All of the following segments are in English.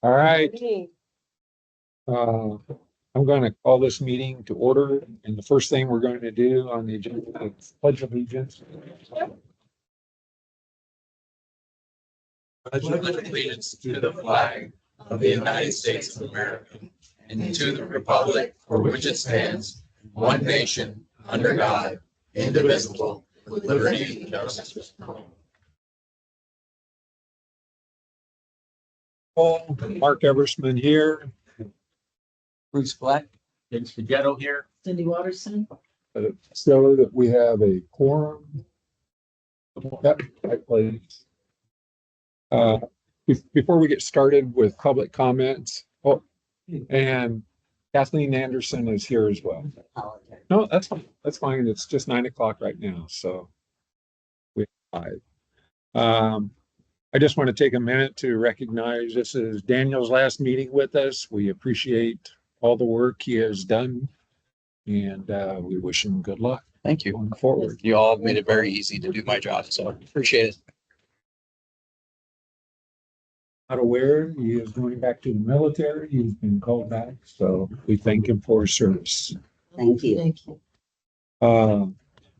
All right. I'm going to call this meeting to order, and the first thing we're going to do on the agenda is pledge allegiance. Pledge allegiance to the flag of the United States of America and to the republic for which it stands, one nation, under God, indivisible, with liberty and justice for all. Mark Eversman here. Bruce Black, James Figetto here. Cindy Watterson. So that we have a quorum. Yep, right place. Before we get started with public comments, and Kathleen Anderson is here as well. No, that's fine. That's fine. It's just 9 o'clock right now, so we have 5. I just want to take a minute to recognize this is Daniel's last meeting with us. We appreciate all the work he has done, and we wish him good luck. Thank you. Going forward. You all made it very easy to do my job, so appreciate it. Not aware he is going back to the military. He's been called back, so we thank him for his service. Thank you. Thank you.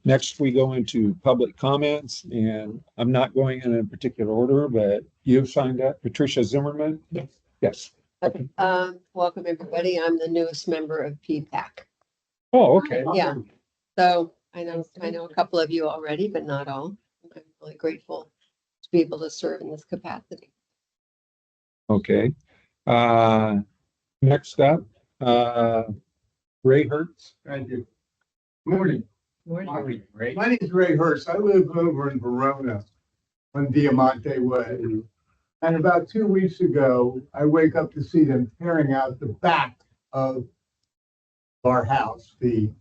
Next, we go into public comments, and I'm not going in a particular order, but you've signed up. Patricia Zimmerman? Yes. Yes. Welcome, everybody. I'm the newest member of PPAC. Oh, okay. Yeah. So I know a couple of you already, but not all. I'm really grateful to be able to serve in this capacity. Okay. Next up, Ray Hertz. Thank you. Morning. Morning. My name is Ray Hurst. I live over in Verona on Diamante Way. And about 2 weeks ago, I wake up to see them tearing out the back of our house, the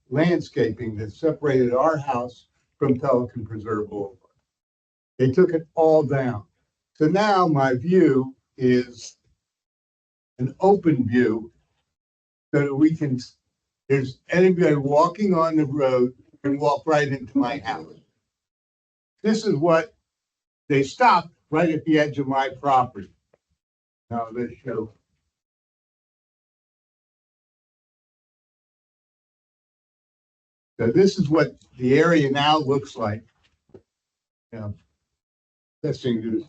landscaping that separated our house from Pelican Preserve Boulevard. They took it all down. So now my view is an open view so that we can, there's anybody walking on the road can walk right into my house. This is what they stopped right at the edge of my property. Now let's show. So this is what the area now looks like. Now, this thing is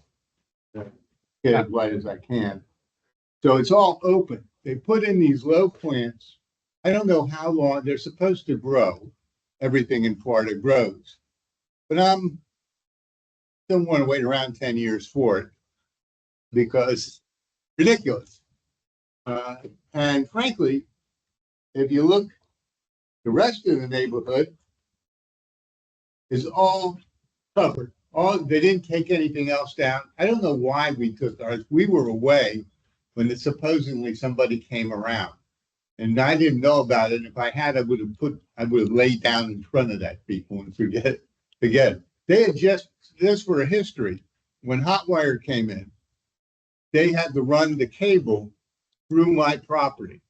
get as wide as I can. So it's all open. They put in these low plants. I don't know how long they're supposed to grow. Everything in Florida grows. But don't want to wait around 10 years for it because it's ridiculous. And frankly, if you look, the rest of the neighborhood is all covered. They didn't take anything else down. I don't know why we took ours. We were away when supposedly somebody came around, and I didn't know about it. And if I had, I would have laid down in front of that people and forget it. They had just for a history. When Hotwire came in, they had to run the cable through my property,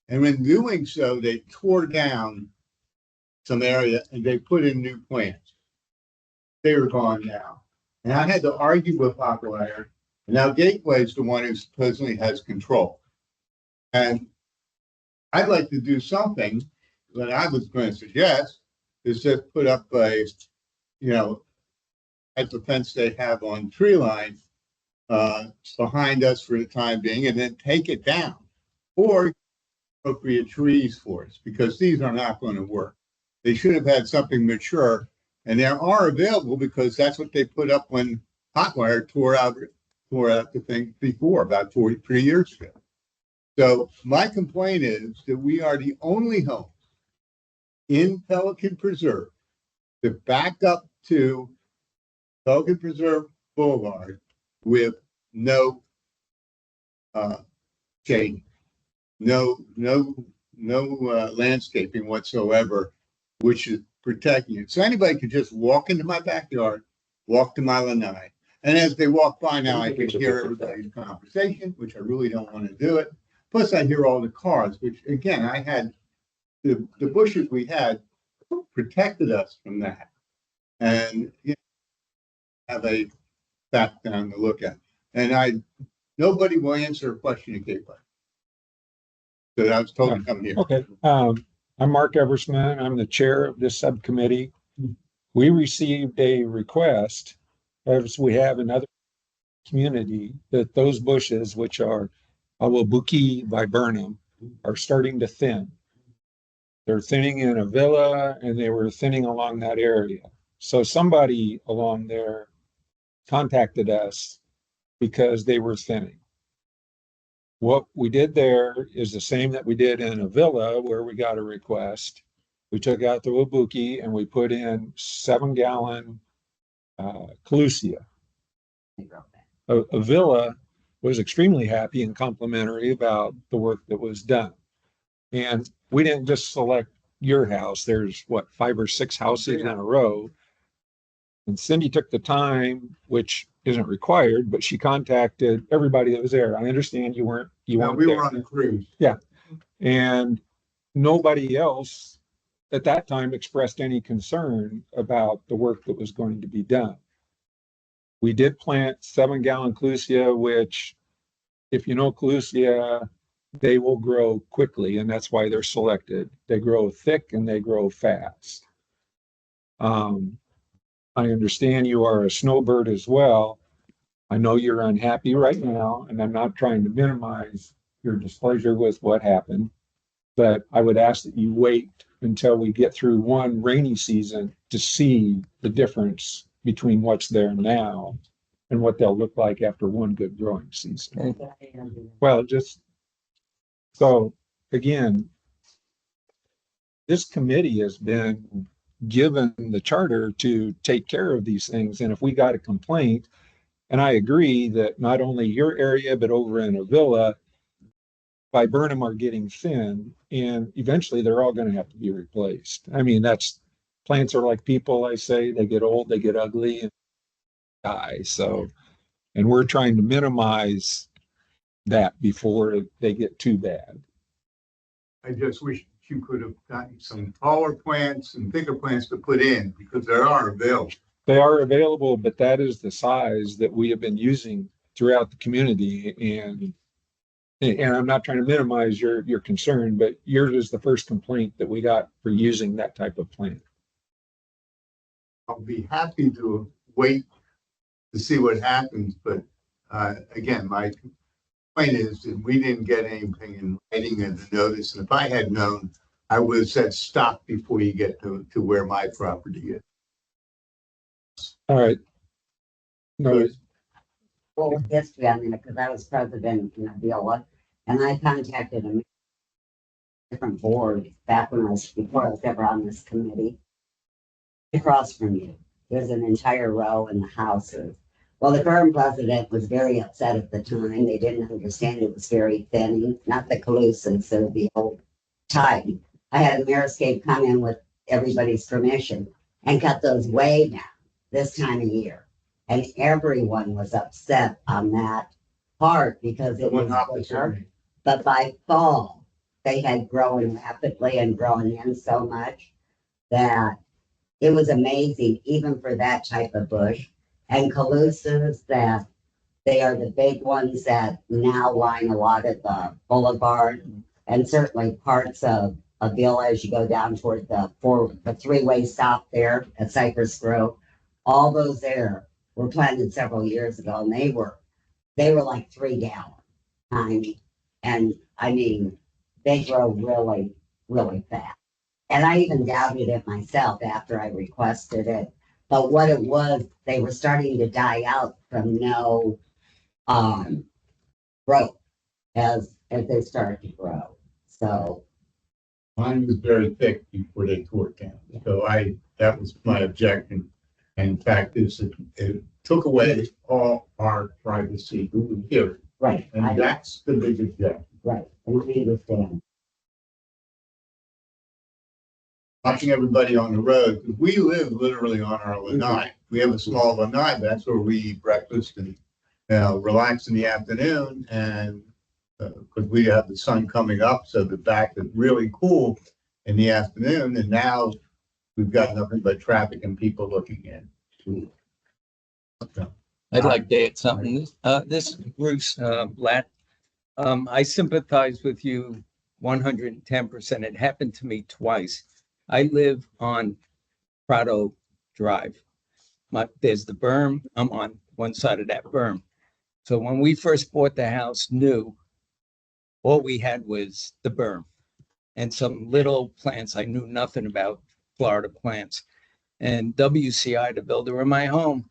and in doing so, they tore down some area and they put in new plants. They were gone now. And I had to argue with Hotwire. And now Gateway is the one who supposedly has control. And I'd like to do something that I was going to suggest is just put up a, at the fence they have on tree line behind us for the time being, and then take it down or appropriate trees for us, because these are not going to work. They should have had something mature. And there are available because that's what they put up when Hotwire tore out the thing before, about 43 years ago. So my complaint is that we are the only homes in Pelican Preserve that back up to Pelican Preserve Boulevard with no shading, no landscaping whatsoever, which is protecting it. So anybody could just walk into my backyard, walk to my lanai. And as they walk by now, I can hear everybody's conversation, which I really don't want to do it. Plus I hear all the cars, which again, I had the bushes we had protected us from that. And have a back down to look at. And Nobody will answer a question you can't find. So I was told to come here. Okay, I'm Mark Eversman. I'm the chair of this subcommittee. We received a request, as we have in other community, that those bushes, which are Awabuki viburnum, are starting to thin. They're thinning in Avila and they were thinning along that area. So somebody along there contacted us because they were thinning. What we did there is the same that we did in Avila, where we got a request. We took out the Wabuki and we put in 7-gallon Calusia. Avila was extremely happy and complimentary about the work that was done. And we didn't just select your house. There's what, 5 or 6 houses in a row. And Cindy took the time, which isn't required, but she contacted everybody that was there. I understand you weren't We there. were on a cruise. And nobody else at that time expressed any concern about the work that was going to be done. We did plant 7-gallon Clusia, which, if you know Clusia, they will grow quickly, and that's why they're selected. They grow thick and they grow fast. I understand you are a snowbird as well. I know you're unhappy right now, and I'm not trying to minimize your displeasure with what happened, but I would ask that you wait until we get through one rainy season to see the difference between what's there now and what they'll look like after one good growing season. Well, just so again, this committee has been given the charter to take care of these things. And if we got a complaint, and I agree that not only your area, but over in Avila, viburnum are getting thin, and eventually they're all going to have to be replaced. I mean, plants are like people, I say, they get old, they get ugly, and die. So, and we're trying to minimize that before they get too bad. I just wish you could have gotten some taller plants and thicker plants to put in, because there are available. They are available, but that is the size that we have been using throughout the community. And I'm not trying to minimize your concern, but yours is the first complaint that we got for using that type of plant. I'll be happy to wait to see what happens, but again, my point is that we didn't get anything in writing in the notice, and if I had known, I would have said stop before you get to where my property is. All right. No, Well, history on that, because I was president in Avila, and I contacted a different board back before I was ever on this committee. Across from you, there's an entire row in the houses. Well, the current president was very upset at the time. They didn't understand it was very thinning, not the Calusas, so the old type. I had a Mariscape come in with everybody's permission and cut those way down this time of year. And everyone was upset on that part because it was winter. But by fall, they had grown rapidly and grown in so much that it was amazing, even for that type of bush. And Calusas, that they are the big ones that now line a lot of the boulevard and certainly parts of Avila as you go down toward the 3-way stop there at Cypress Grove. All those there were planted several years ago, and they were like 3-gallon tiny. And I mean, they grow really, really fast. And I even doubted it myself after I requested it. But what it was, they were starting to die out from no growth as they started to grow. So Mine was very thick before they tore it down. Yeah. So that was my objection. And in fact, it took away all our privacy here. right, And that's the big objection. right, and we understand. Watching everybody on the road, because we live literally on our lanai. We have a small lanai, that's where we eat breakfast and relax in the afternoon. And because we have the sun coming up, so the back is really cool in the afternoon. And now we've got nothing but traffic and people looking in. So, I'd like to add something. This is Bruce Blatt. I sympathize with you 110%. It happened to me twice. I live on Prado Drive. There's the berm. I'm on one side of that berm. So when we first bought the house new, all we had was the berm and some little plants. I knew nothing about Florida plants. And WCI, the builder of my home,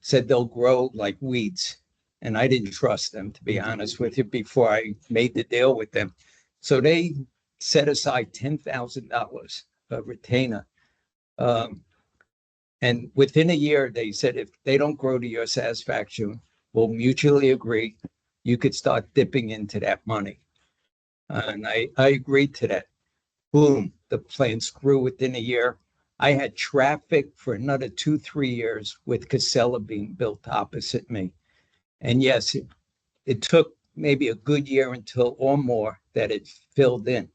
said they'll grow like weeds. And I didn't trust them, to be honest with you, before I made the deal with them. So they set aside $10,000 of retainer. And within a year, they said, if they don't grow to your satisfaction, we'll mutually agree you could start dipping into that money. And I agreed to that. Boom, the plants grew within a year. I had traffic for another 2-3 years with Casella being built opposite me. And yes, it took maybe a good year until or more that it filled in.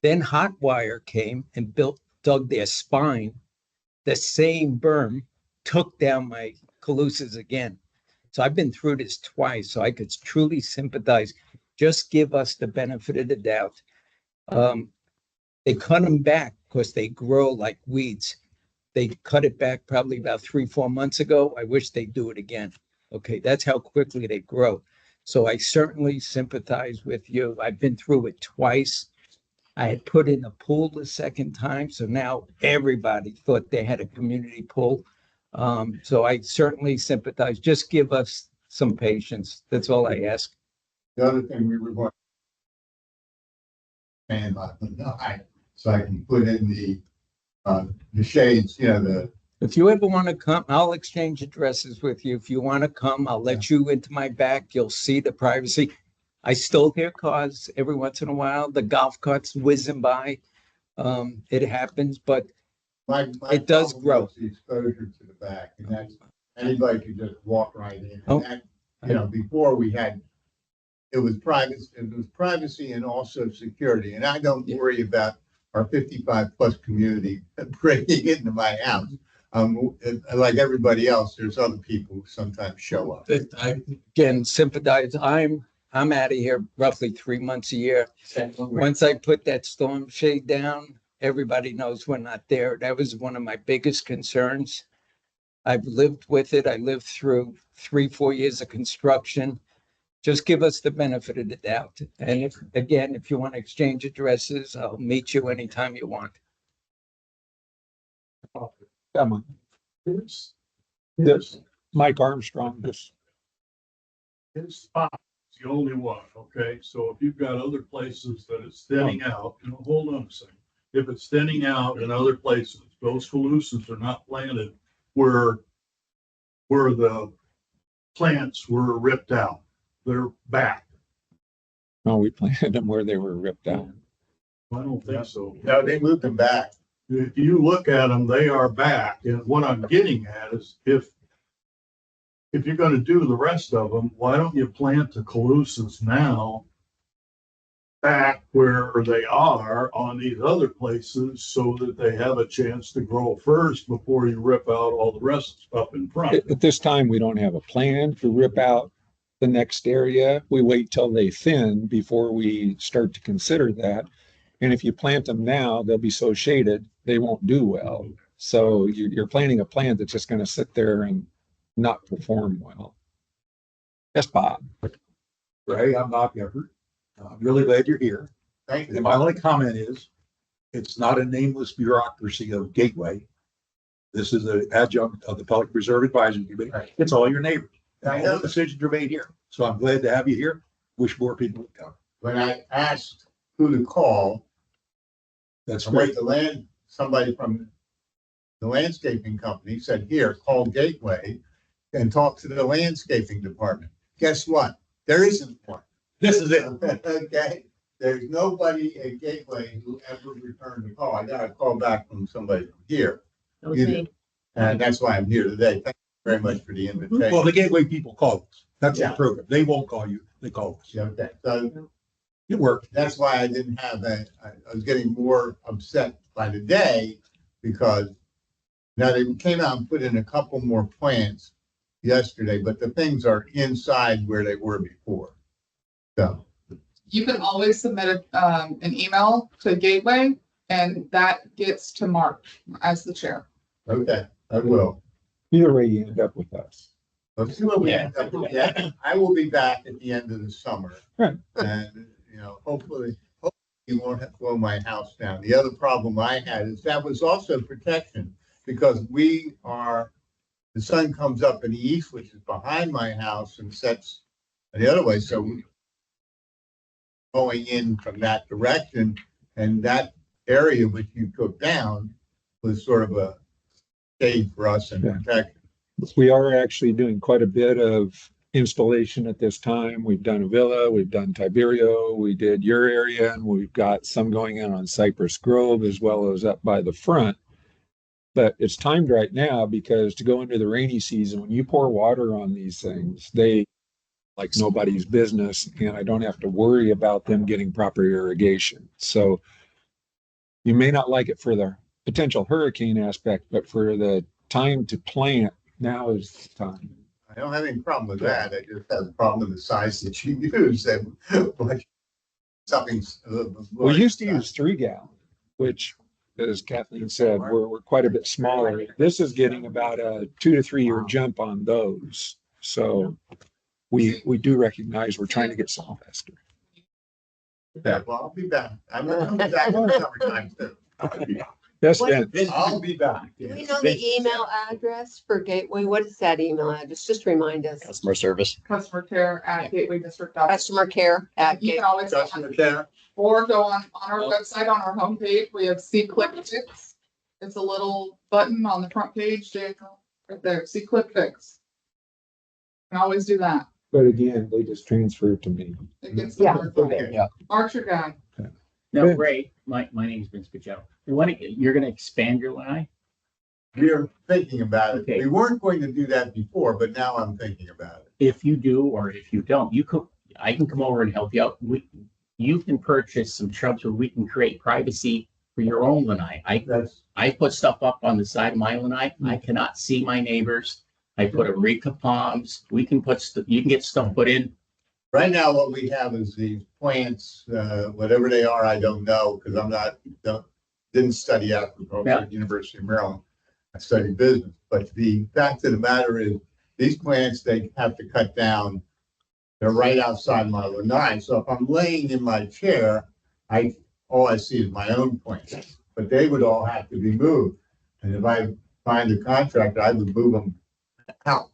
Then Hotwire came and dug their spine. The same berm took down my Calusas again. So I've been through this twice, so I could truly sympathize. Just give us the benefit of the doubt. They cut them back because they grow like weeds. They cut it back probably about 3-4 months ago. I wish they'd do it again. Okay, that's how quickly they grow. So I certainly sympathize with you. I've been through it twice. I had put in a pool the second time, so now everybody thought they had a community pool. So I certainly sympathize. Just give us some patience. That's all I ask. The other thing we were going. And so I can put in the shades, If you ever want to come, I'll exchange addresses with you. If you want to come, I'll let you into my back. You'll see the privacy. I still hear cars every once in a while. The golf carts whizzing by. It happens, but my it does problem grow. was the exposure to the back, and that's, anybody could just walk right in. Oh. And that, before it was privacy and also security. And I don't worry about our 55 plus community breaking into my house. Like everybody else, there's other people who sometimes show up. I again sympathize. I'm out of here roughly 3 months a year. Once I put that storm shade down, everybody knows we're not there. That was one of my biggest concerns. I've lived with it. I lived through 3-4 years of construction. Just give us the benefit of the doubt. And if you want to exchange addresses, I'll meet you anytime you want. Come on. This Mike Armstrong, just His spot is the only one, okay? So if you've got other places that it's thinning out, hold on a second. If it's thinning out in other places, those Calusas are not planted where the plants were ripped out. They're back. no, we planted them where they were ripped out. I don't think so. No, they moved them back. If you look at them, they are back. And what I'm getting at is if you're gonna do the rest of them, why don't you plant the Calusas now back where they are on these other places so that they have a chance to grow first before you rip out all the rest up in front? At this time, we don't have a plan to rip out the next area. We wait till they thin before we start to consider that. And if you plant them now, they'll be so shaded, they won't do well. So you're planting a plant that's just going to sit there and not perform well. Yes, Bob. Ray, I'm Bob Gefford. I'm really glad you're here. Thank And you. my only comment is, it's not a nameless bureaucracy of Gateway. This is an adjunct of the Public Reserve Advisory Committee. It's all your neighbors. I All know. the decisions are made here. So I'm glad to have you here. Wish more people would come. When I asked who to call, That's somebody great. somebody from the landscaping company said, here, call Gateway and talk to the landscaping department. Guess what? There isn't one. This is it. Okay, there's nobody at Gateway who ever returned the call. I got a call back from somebody from here. That was You me. And that's why I'm here today. Thank you very much for the Well, invitation. the Gateway people call us. That's the Yeah. program. They won't call you. They call us. Okay, so It worked. that's why I didn't have that. I was getting more upset by the day because now they came out and put in a couple more plants yesterday, but the things are inside where they were before. So, You can always submit an email to Gateway and that gets to Mark as the chair. okay, I will. Either way, you end up with us. Let's see what we end up with. Yeah, I will be back at the end of the summer. Right. And, hopefully you won't have to blow my house down. The other problem I had is that was also protection because the sun comes up in the east, which is behind my house and sets the other way. So going in from that direction and that area which you took down was sort of a shade for us and Yeah. protection. We are actually doing quite a bit of installation at this time. We've done Avila, we've done Tiberio, we did your area, and we've got some going in on Cypress Grove as well as up by the front. But it's timed right now because to go into the rainy season, when you pour water on these things, they like nobody's business, and I don't have to worry about them getting proper irrigation. So you may not like it for the potential hurricane aspect, but for the time to plant, now is the time. I don't have any problem with that. I just have a problem with the size that you use and like something's. We used to use 3 gallon, which, as Kathleen said, we're quite a bit smaller. This is getting about a 2 to 3 year jump on those. So we do recognize we're trying to get some faster. Yeah, well, I'll be back. I'm gonna be back in the summertime too. Yes, What- Ben. I'll be back. Do we know the email address for Gateway? What is that email address? Just remind us. Customer service. Customer care at gatewaydistrict. Customer care at You Gateway. can always go Customer care. or go on our website, on our homepage. We have See Click Fix. It's a little button on the front page. Right there, See Click Fix. You can always do that. But again, they just transfer it to me. It gets Yeah. Okay. Mark's your guy. No, Good. Ray, my name's Vince Pacello. You're gonna expand your line? We're thinking about it. Okay. We weren't going to do that before, but now I'm thinking about it. If you do, or if you don't, I can come over and help you out. You can purchase some shrubs where we can create privacy for your own lanai. I put stuff up on the side of my lanai. I cannot see my neighbors. I put areca palms. You can get stuff put in. Right now, what we have is these plants, whatever they are, I don't know, because didn't study agriculture at University of Maryland. I studied business, but the fact of the matter is, these plants, they have to cut down. They're right outside my lanai, so if I'm laying in my chair, all I see is my own plants, but they would all have to be moved. And if I find a contractor, I would move them out.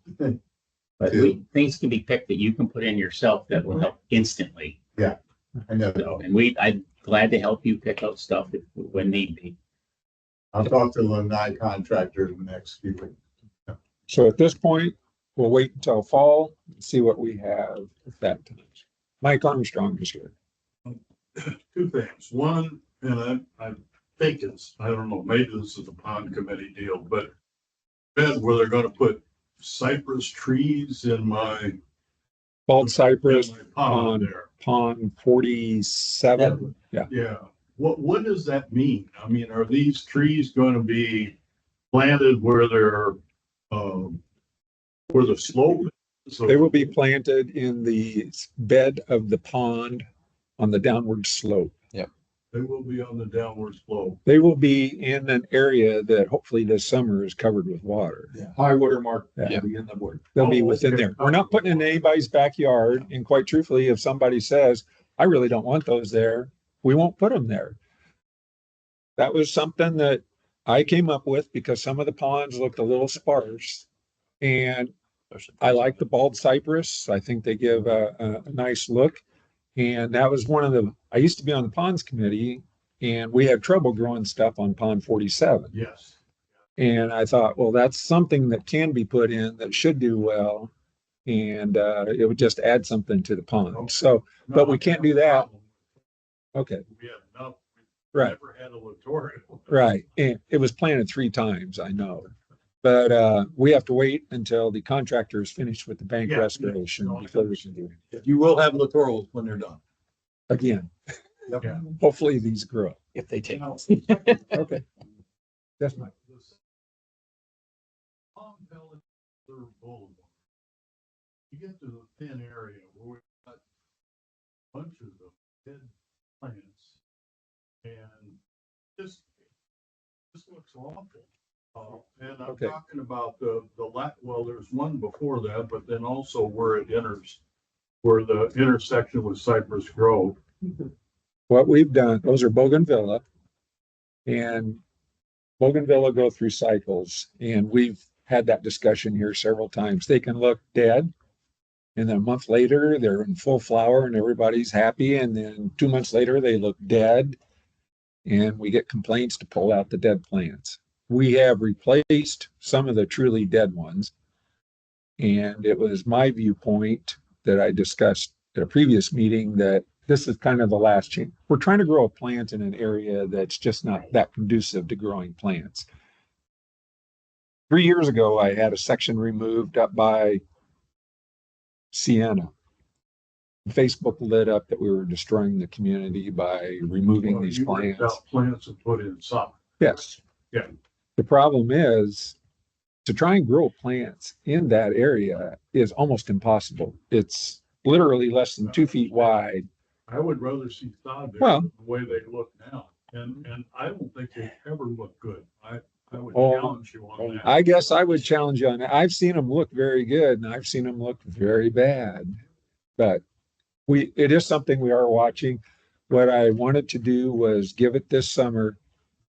But things can be picked that you can put in yourself that will help instantly. I know. So, and I'm glad to help you pick out stuff when need be. I'll talk to the lanai contractor in the next few weeks. So at this point, we'll wait until fall and see what we have at that time. Mike Armstrong is here. Two things. One, and I think I don't know, maybe this is a pond committee deal, but bed where they're gonna put cypress trees in my Bald cypress in my pond on there. pond 47. Yeah. Yeah. What does that mean? I mean, are these trees going to be planted where where the slope is? So They will be planted in the bed of the pond on the downward slope. they will be on the downward slope. They will be in an area that hopefully this summer is covered with water. High water mark. Yeah. Be in the wood. They'll be Oh, within okay. there. We're not putting in anybody's backyard. And quite truthfully, if somebody says, I really don't want those there, we won't put them there. That was something that I came up with because some of the ponds looked a little sparse. And I like the bald cypress. I think they give a nice look. And that was I used to be on the ponds committee and we had trouble growing stuff on pond 47. Yes. And I thought, well, that's something that can be put in that should do well. And it would just add something to the pond. So, but we can't do that. Okay, We have enough. right, Never had a littoral. right. And it was planted 3 times, I know. But we have to wait until the contractor is finished with the bank Yeah, restoration no, I before we can do it. You will have littorals when they're done. Again, Yeah. hopefully these grow. If they take. Okay. That's my, On Pellet Boulevard, you get to the thin area where we've got bunches of dead plants and this looks awful. And I'm Okay. talking about well, there's one before that, but then also where it enters, where the intersection with Cypress Grove. What we've done, those are bougainvillea. And bougainvillea go through cycles. And we've had that discussion here several times. They can look dead. And then a month later, they're in full flower and everybody's happy. And then 2 months later, they look dead. And we get complaints to pull out the dead plants. We have replaced some of the truly dead ones. And it was my viewpoint that I discussed at a previous meeting that this is kind of the last chance. We're trying to grow a plant in an area that's just not that conducive to growing plants. 3 years ago, I had a section removed up by Sienna. Facebook lit up that we were destroying the community by removing Well, these you ripped plants. out plants and put in some. Yes. Yeah. The problem is to try and grow plants in that area is almost impossible. It's literally less than 2 feet wide. I would rather see sod there Well- than the way they look now. And I don't think they ever look good. I would Oh, challenge you on that. I guess I would challenge you on that. I've seen them look very good and I've seen them look very bad. But it is something we are watching. What I wanted to do was give it this summer,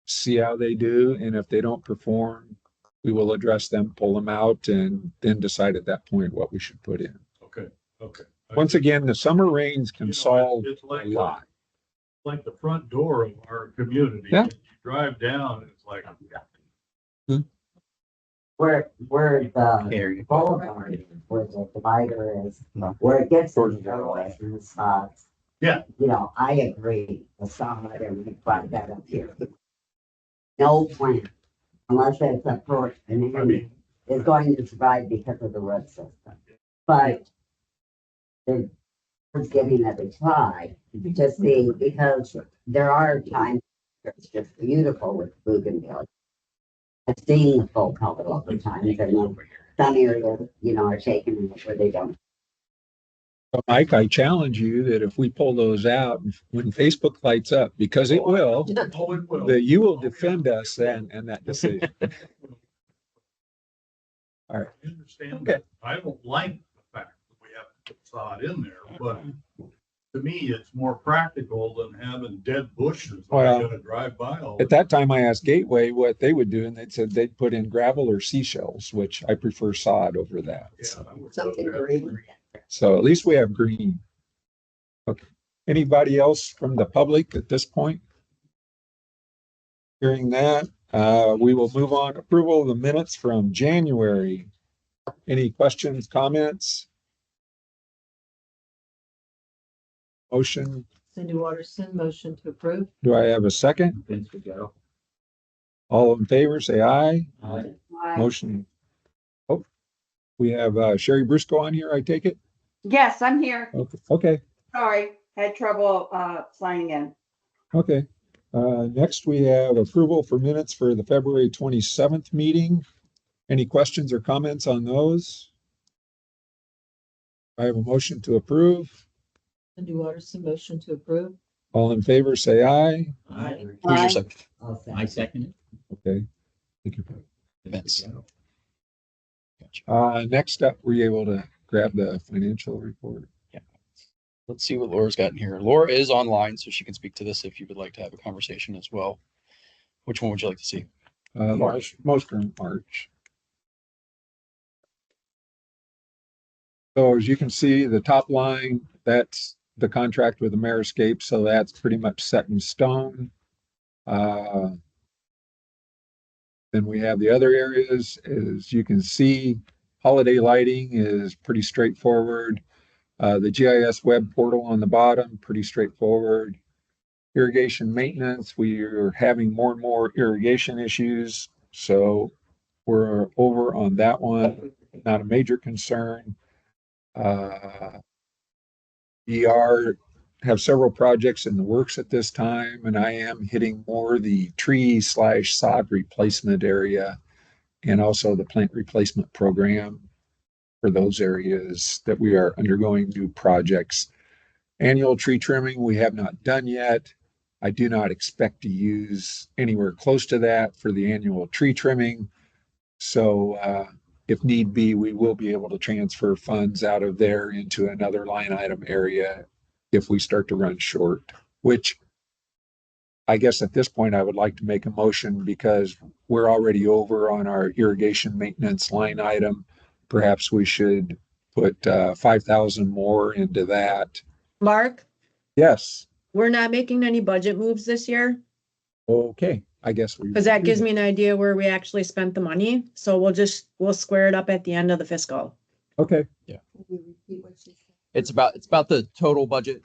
see how they do. And if they don't perform, we will address them, pull them out, and then decide at that point what we should put in. Okay, okay. Once again, the summer rains You can know, solve it's a like lot. like the front door of our community. Yeah. You drive down, it's like, Where the boulevard, is, where the divider is, where it gets to the roads and the spots. Yeah. You know, I agree, the solid, and we brought that up here. No plant, unless it's a an I area, mean, is going to survive because of the root system. But the, it's giving it a try to see, because there are times where it's just beautiful with bougainvillea. I've seen the full color all the time, and then some areas, you know, are taken where they don't. But Mike, I challenge you that if we pull those out, when Facebook lights up, because it will, oh, it will. that you will defend us and that decision. All right. I understand. Okay. I don't like the fact that we have to put sod in there, but to me, it's more practical than having dead bushes that Well, are gonna drive by all. At that time, I asked Gateway what they would do, and they said they'd put in gravel or seashells, which I prefer sod over that. Yeah, I would Something rather have green. So at least we have green. Okay. Anybody else from the public at this point? Hearing that, we will move on. Approval of the minutes from January. Any questions, comments? Motion, Cindy Waterston, motion to approve. do I have a second? Vince would go. All in favor, say aye. Aye. Motion. Oh, we have Sherry Briscoe on here, I take it? Yes, I'm here. Okay, Sorry, had trouble signing in. okay. Next, we have approval for minutes for the February 27th meeting. Any questions or comments on those? I have a motion to approve. Cindy Waterston, motion to approve. All in favor, say aye. Aye. Who's your second? I second it. Okay. Thank you. Vince. Next up, were you able to grab the financial report? Let's see what Laura's got in here. Laura is online, so she can speak to this if you would like to have a conversation as well. Which one would you like to see? Most are in March. So as you can see, the top line, that's the contract with Ameriscape, so that's pretty much set in stone. Then we have the other areas, as you can see, holiday lighting is pretty straightforward. The GIS web portal on the bottom, pretty straightforward. Irrigation maintenance, we are having more and more irrigation issues, so we're over on that one, not a major concern. ER have several projects in the works at this time, and I am hitting more the tree/sod replacement area and also the plant replacement program. for those areas that we are undergoing new projects. Annual tree trimming, we have not done yet. I do not expect to use anywhere close to that for the annual tree trimming. So, if need be, we will be able to transfer funds out of there into another line item area if we start to run short, which I guess at this point, I would like to make a motion because we're already over on our irrigation maintenance line item. Perhaps we should put 5,000 more into that. Mark, Yes, we're not making any budget moves this year, okay, I guess we. because that gives me an idea where we actually spent the money. So we'll square it up at the end of the fiscal. Okay, Can you repeat what she said? It's about the total budget.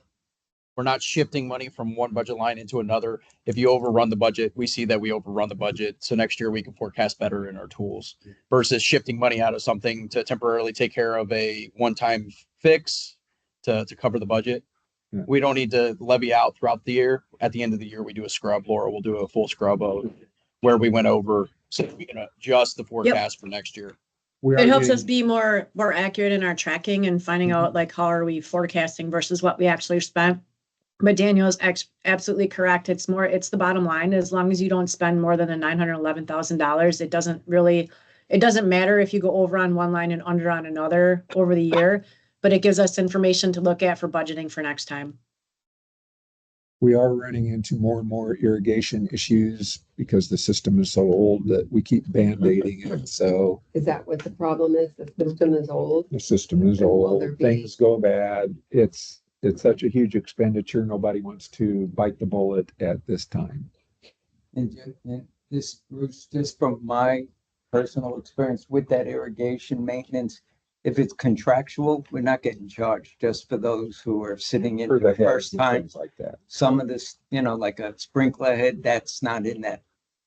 We're not shifting money from one budget line into another. If you overrun the budget, we see that we overrun the budget. So next year we can forecast better in our tools versus shifting money out of something to temporarily take care of a one-time fix to cover the budget. Yeah. We don't need to levy out throughout the year. At the end of the year, we do a scrub. Laura will do a full scrub of where we went over so we can adjust the forecast for next year. we are It helps getting- us be more accurate in our tracking and finding out like how are we forecasting versus what we actually spent. But Daniel is absolutely correct. It's the bottom line. As long as you don't spend more than the $911,000, it doesn't matter if you go over on one line and under on another over the year, but it gives us information to look at for budgeting for next time. We are running into more and more irrigation issues because the system is so old that we keep band-aiding it. So Is that what the problem is? The system is old? the system is And will old, there be- things go bad. It's such a huge expenditure. Nobody wants to bite the bullet at this time. And this, Bruce, just from my personal experience with that irrigation maintenance, if it's contractual, we're not getting charged just for those who are sitting in For the the first heads and time. things like that. Some of this, like a sprinkler head, that's not in that.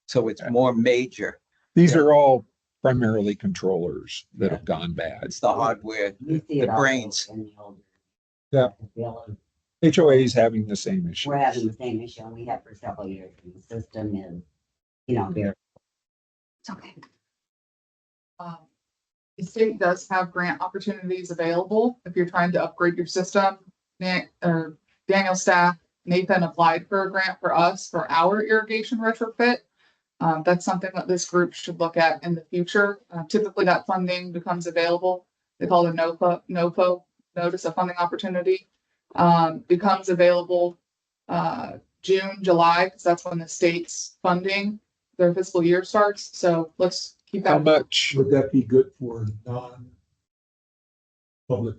So it's more major. These are all primarily controllers that have gone bad. It's the hardware, You see the it also brains. in the older- Yeah. Bill, HOA is having the same issue. we're having the same issue, and we have for several years, and the system is, very. It's okay. The state does have grant opportunities available if you're trying to upgrade your system. Daniel's staff, Nathan applied for a grant for us for our irrigation retrofit. That's something that this group should look at in the future. Typically that funding becomes available. They call it a NOFO, Notice of Funding Opportunity. Becomes available June, July, because that's when the state's funding their fiscal year starts. So let's keep How that. much? Would that be good for non-public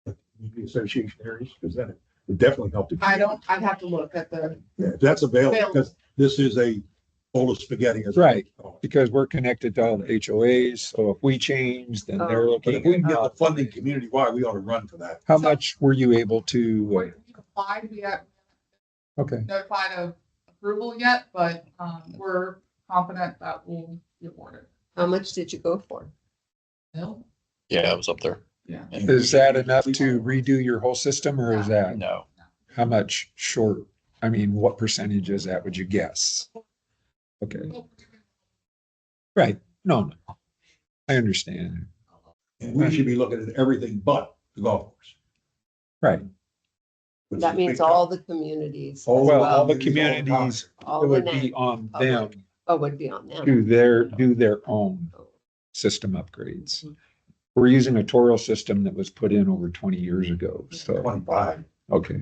like community association areas? Because that would definitely help. I'd have to look at the, Yeah, if that's available, Available. because this is a bowl of spaghetti. as Right. they call it. Because we're connected to all the HOAs, so if we change, then they're Oh. But looking if we can at get the funding community-wide, we ought to run for that. how much were you able to, we applied, we haven't okay, notified of approval yet, but we're confident that we'll be awarded. How much did you go for? No. Yeah, it was up there. Yeah. is that enough to redo your whole system or is that No. how much short? I mean, what percentage is that, would you guess? Okay, right, no, I understand, And we should be looking at everything but the golf course. right. which That is means big all time. the communities. as All Well, well. all the communities, communities, All it the would net- be on public. them Oh, would be on them. do their own system upgrades. Mhm. We're using a Toro system that was put in over 20 years ago, so, 25. okay.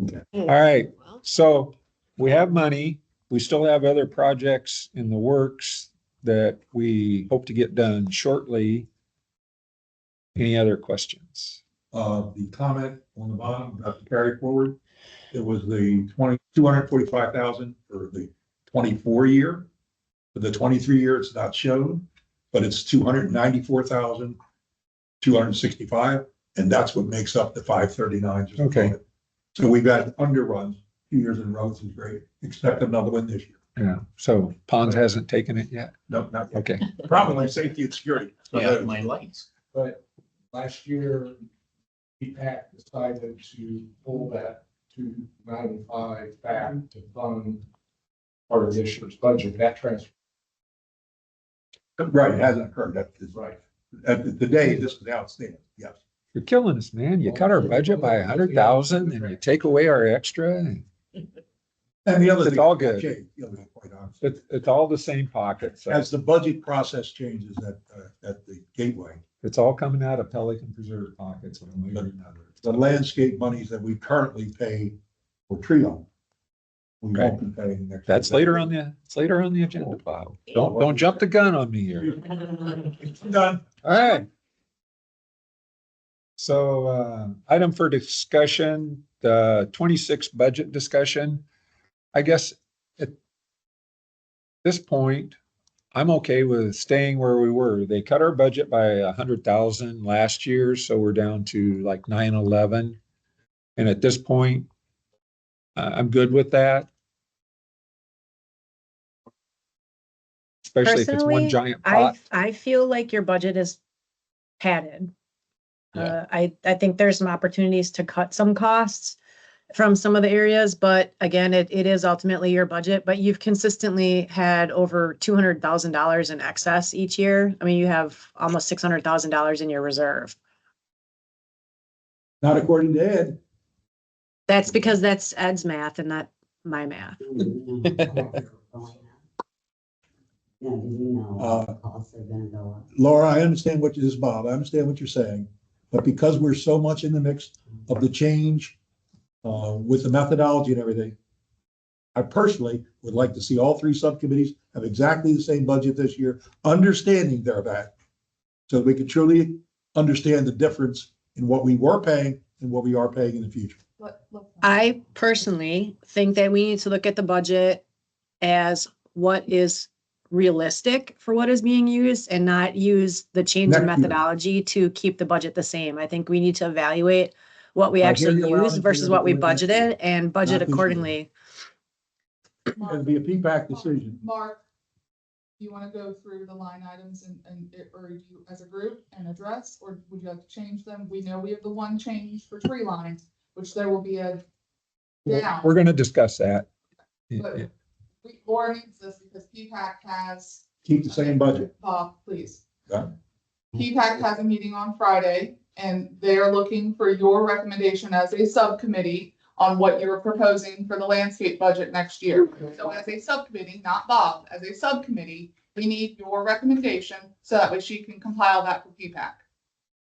Okay. All right, Well, so we have money. We still have other projects in the works that we hope to get done shortly. Any other questions? The comment on the bottom about the carry forward, it was the 245,000 for the 24 year. For the 23 year, it's not shown, but it's 294,265, and that's what makes up the 539. just above Okay. it. So we've got underruns 2 years in a row, which is great. Expect another one this year. Yeah, so Ponds hasn't taken it yet? No, not yet. Okay, Probably safety and security. Yeah, my lights. But last year, PPAC decided to pull that 295 back to fund part of this year's budget. That transfer, Right, it hasn't occurred, that is right. At the day, this is outstanding, yes. You're killing us, man. You cut our budget by 100,000 and you take away our extra. And the other It's thing. all good. Quite honestly. It's all the same pocket. So As the budget process changes at the gateway, it's all coming out of Pelican Preserve pockets one way or another. the landscape monies that we currently pay for tree lawn. We won't be paying next. That's later on it's later on the agenda, Bob. Don't jump the gun on me here. Done. All right. So, item for discussion, the 26 budget discussion. I guess at this point, I'm okay with staying where we were. They cut our budget by 100,000 last year, so we're down to like 911. And at this point, I'm good with that. Especially if it's one Personally, giant pot. I feel like your budget is padded. Yeah. I think there's some opportunities to cut some costs from some of the areas, but again, it is ultimately your budget, but you've consistently had over $200,000 in excess each year. I mean, you have almost $600,000 in your reserve. Not according to Ed. That's because that's Ed's math and not my math. Yeah, do you know costs are gonna go up? Laura, I understand this is Bob. I understand what you're saying, but because we're so much in the mix of the change with the methodology and everything, I personally would like to see all three subcommittees have exactly the same budget this year, understanding that, so we can truly understand the difference in what we were paying and what we are paying in the future. I personally think that we need to look at the budget as what is realistic for what is being used and not use the change in Next year. methodology to keep the budget the same. I think we need to evaluate what we I hear actually you loud use and versus clear, what we but next year. budgeted and budget Not this year. accordingly. It'd be a PPAC decision. Mark, you want to go through the line items or you as a group and address, or would you like to change them? We know we have the one change for tree lines, which there will be a down. We're going to discuss that. But Laura needs this because PPAC has. Keep the same budget. Bob, please. Yeah. PPAC has a meeting on Friday and they're looking for your recommendation as a subcommittee on what you're proposing for the landscape budget next year. So as a subcommittee, not Bob, as a subcommittee, we need your recommendation so that way she can compile that for PPAC.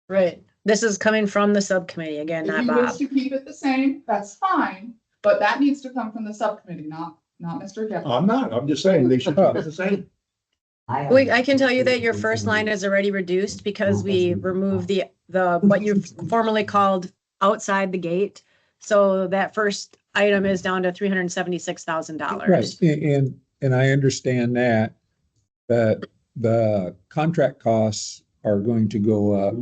Right. This is coming from the subcommittee again, If not you wish Bob. to keep it the same, that's fine, but that needs to come from the subcommittee, not Mr. Jeff. I'm not, I'm just saying they should keep it the same. I can tell you that your first line is already reduced because we removed the what you formerly called outside the gate. So that first item is down to $376,000. Right, and I understand that, but the contract costs are going to go up.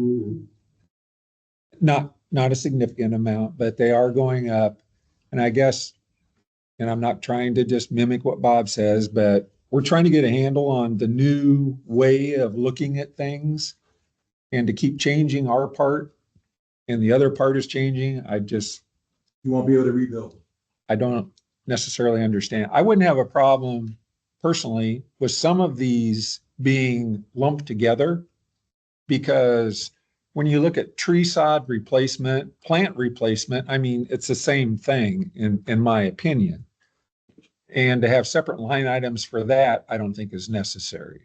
Not a significant amount, but they are going up. And I guess, and I'm not trying to just mimic what Bob says, but we're trying to get a handle on the new way of looking at things and to keep changing our part and the other part is changing. You won't be able to rebuild. I don't necessarily understand. I wouldn't have a problem personally with some of these being lumped together because when you look at tree sod replacement, plant replacement, I mean, it's the same thing in my opinion. And to have separate line items for that, I don't think is necessary.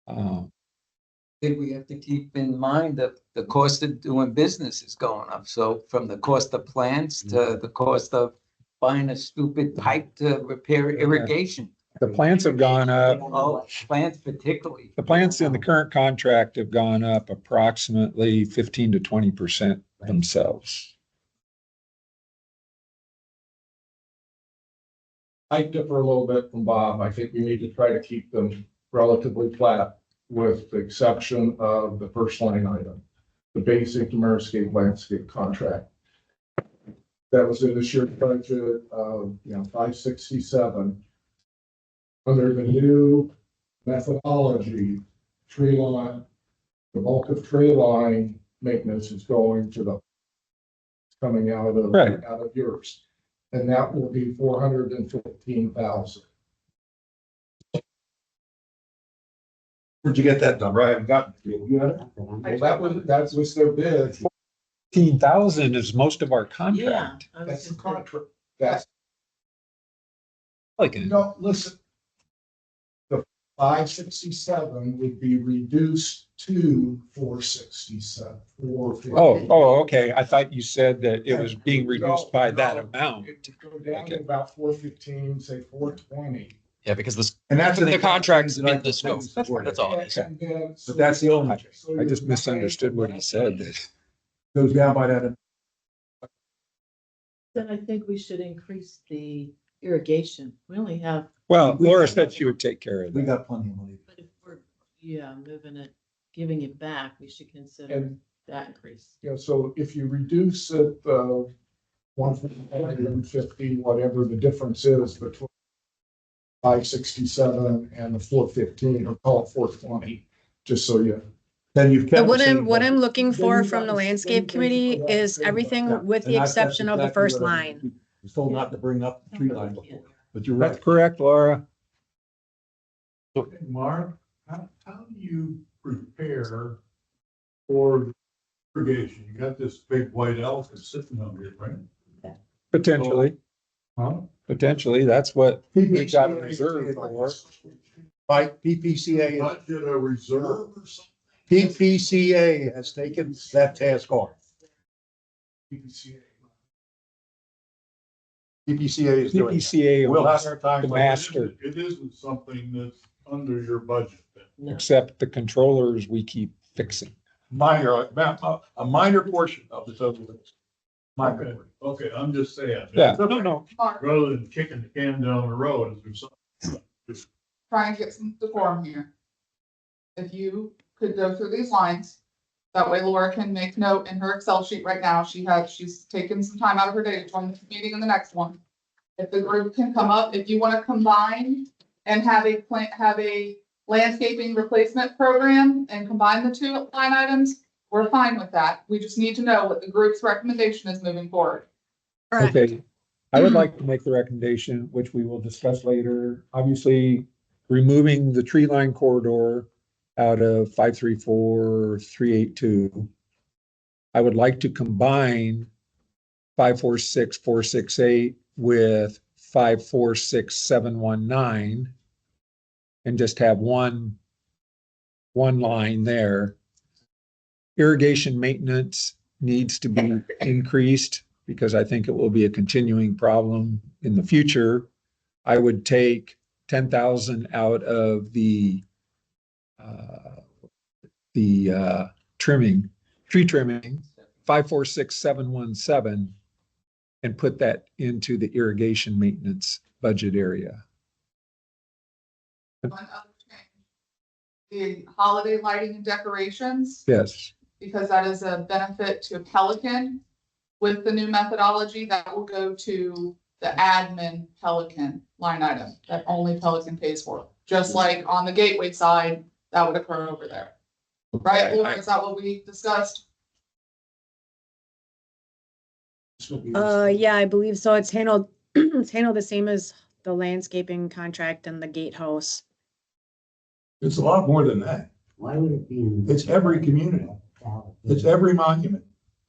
I think we have to keep in mind that the cost of doing business is going up. So from the cost of plants to the cost of buying a stupid pipe to repair irrigation. The plants have gone up. Oh, plants particularly. The plants in the current contract have gone up approximately 15 to 20% themselves. I differ a little bit from Bob. I think we need to try to keep them relatively flat with the exception of the first line item, the basic Ameriscape landscape contract. That was in this year's budget of, 567. Under the new methodology, tree line, the bulk of tree line maintenance is going to coming out of yours. And that will be 415,000. Where'd you get that number? I haven't gotten it. You got it? Well, that was their bid. 15,000 is most of our Yeah. contract. I was That's the just gonna- contract. That's, Like, no, listen. The 567 would be reduced to 467, 450. okay. I thought you said that it was being reduced by that amount. It would go down to about 415, say 420. Yeah, because this, And that's the contracts that I meet the scope. support. That's all it is. And then- But that's the only, I just misunderstood what he said. goes down by that. Then I think we should increase the irrigation. We only have, Well, Laura said she would take care of We that. got plenty of money. but if we're, yeah, moving it, giving it back, we should consider And- that increase. Yeah, so if you reduce it, 150, whatever the difference is between 567 and the 415, or call it 420, just so you. Then you've So kept. what the same I'm, what budget. I'm looking Then for you from got the the landscape same committee thing for that is same everything Yeah. with And the that's exception of the exactly first what I line. was told not to bring up the tree line before, but you're right. That's correct, Laura. Mark, how do you prepare for irrigation? You got this big white elephant sitting on here, right? Potentially, potentially. That's what we got reserved for. Mike, PPCA, Budget a reserve or something? PPCA has taken that task on. PPCA is doing. it. PPCA We'll was have our time. the master, It isn't something that's under your budget. then. except the controllers we keep fixing. Minor, a minor portion of the total. list. Minor. Okay, okay, I'm just saying. Yeah, no. Mark, Rather than kicking the can down the road, is there something? try and get some decorum here. If you could go through these lines, that way Laura can make note in her Excel sheet right now. She's taken some time out of her day to join this meeting and the next one. If the group can come up, if you want to combine and have a landscaping replacement program and combine the two line items, we're fine with that. We just need to know what the group's recommendation is moving forward. Correct. Okay, I would like to make the recommendation, which we will discuss later. Obviously, removing the tree line corridor out of 534-382. I would like to combine 546-468 with 546-719 and just have one line there. Irrigation maintenance needs to be increased because I think it will be a continuing problem in the future. I would take 10,000 out of the tree trimming, 546-717, and put that into the irrigation maintenance budget area. One other change. The holiday lighting and decorations, Yes, because that is a benefit to Pelican. With the new methodology, that will go to the admin Pelican line item that only Pelican pays for. Just like on the gateway side, that would occur over there. Right, Laura, is that what we discussed? Yeah, I believe so. It's handled, it's handled the same as the landscaping contract and the gatehouse. It's a lot more than that. Why would it be? It's every community. It's every monument.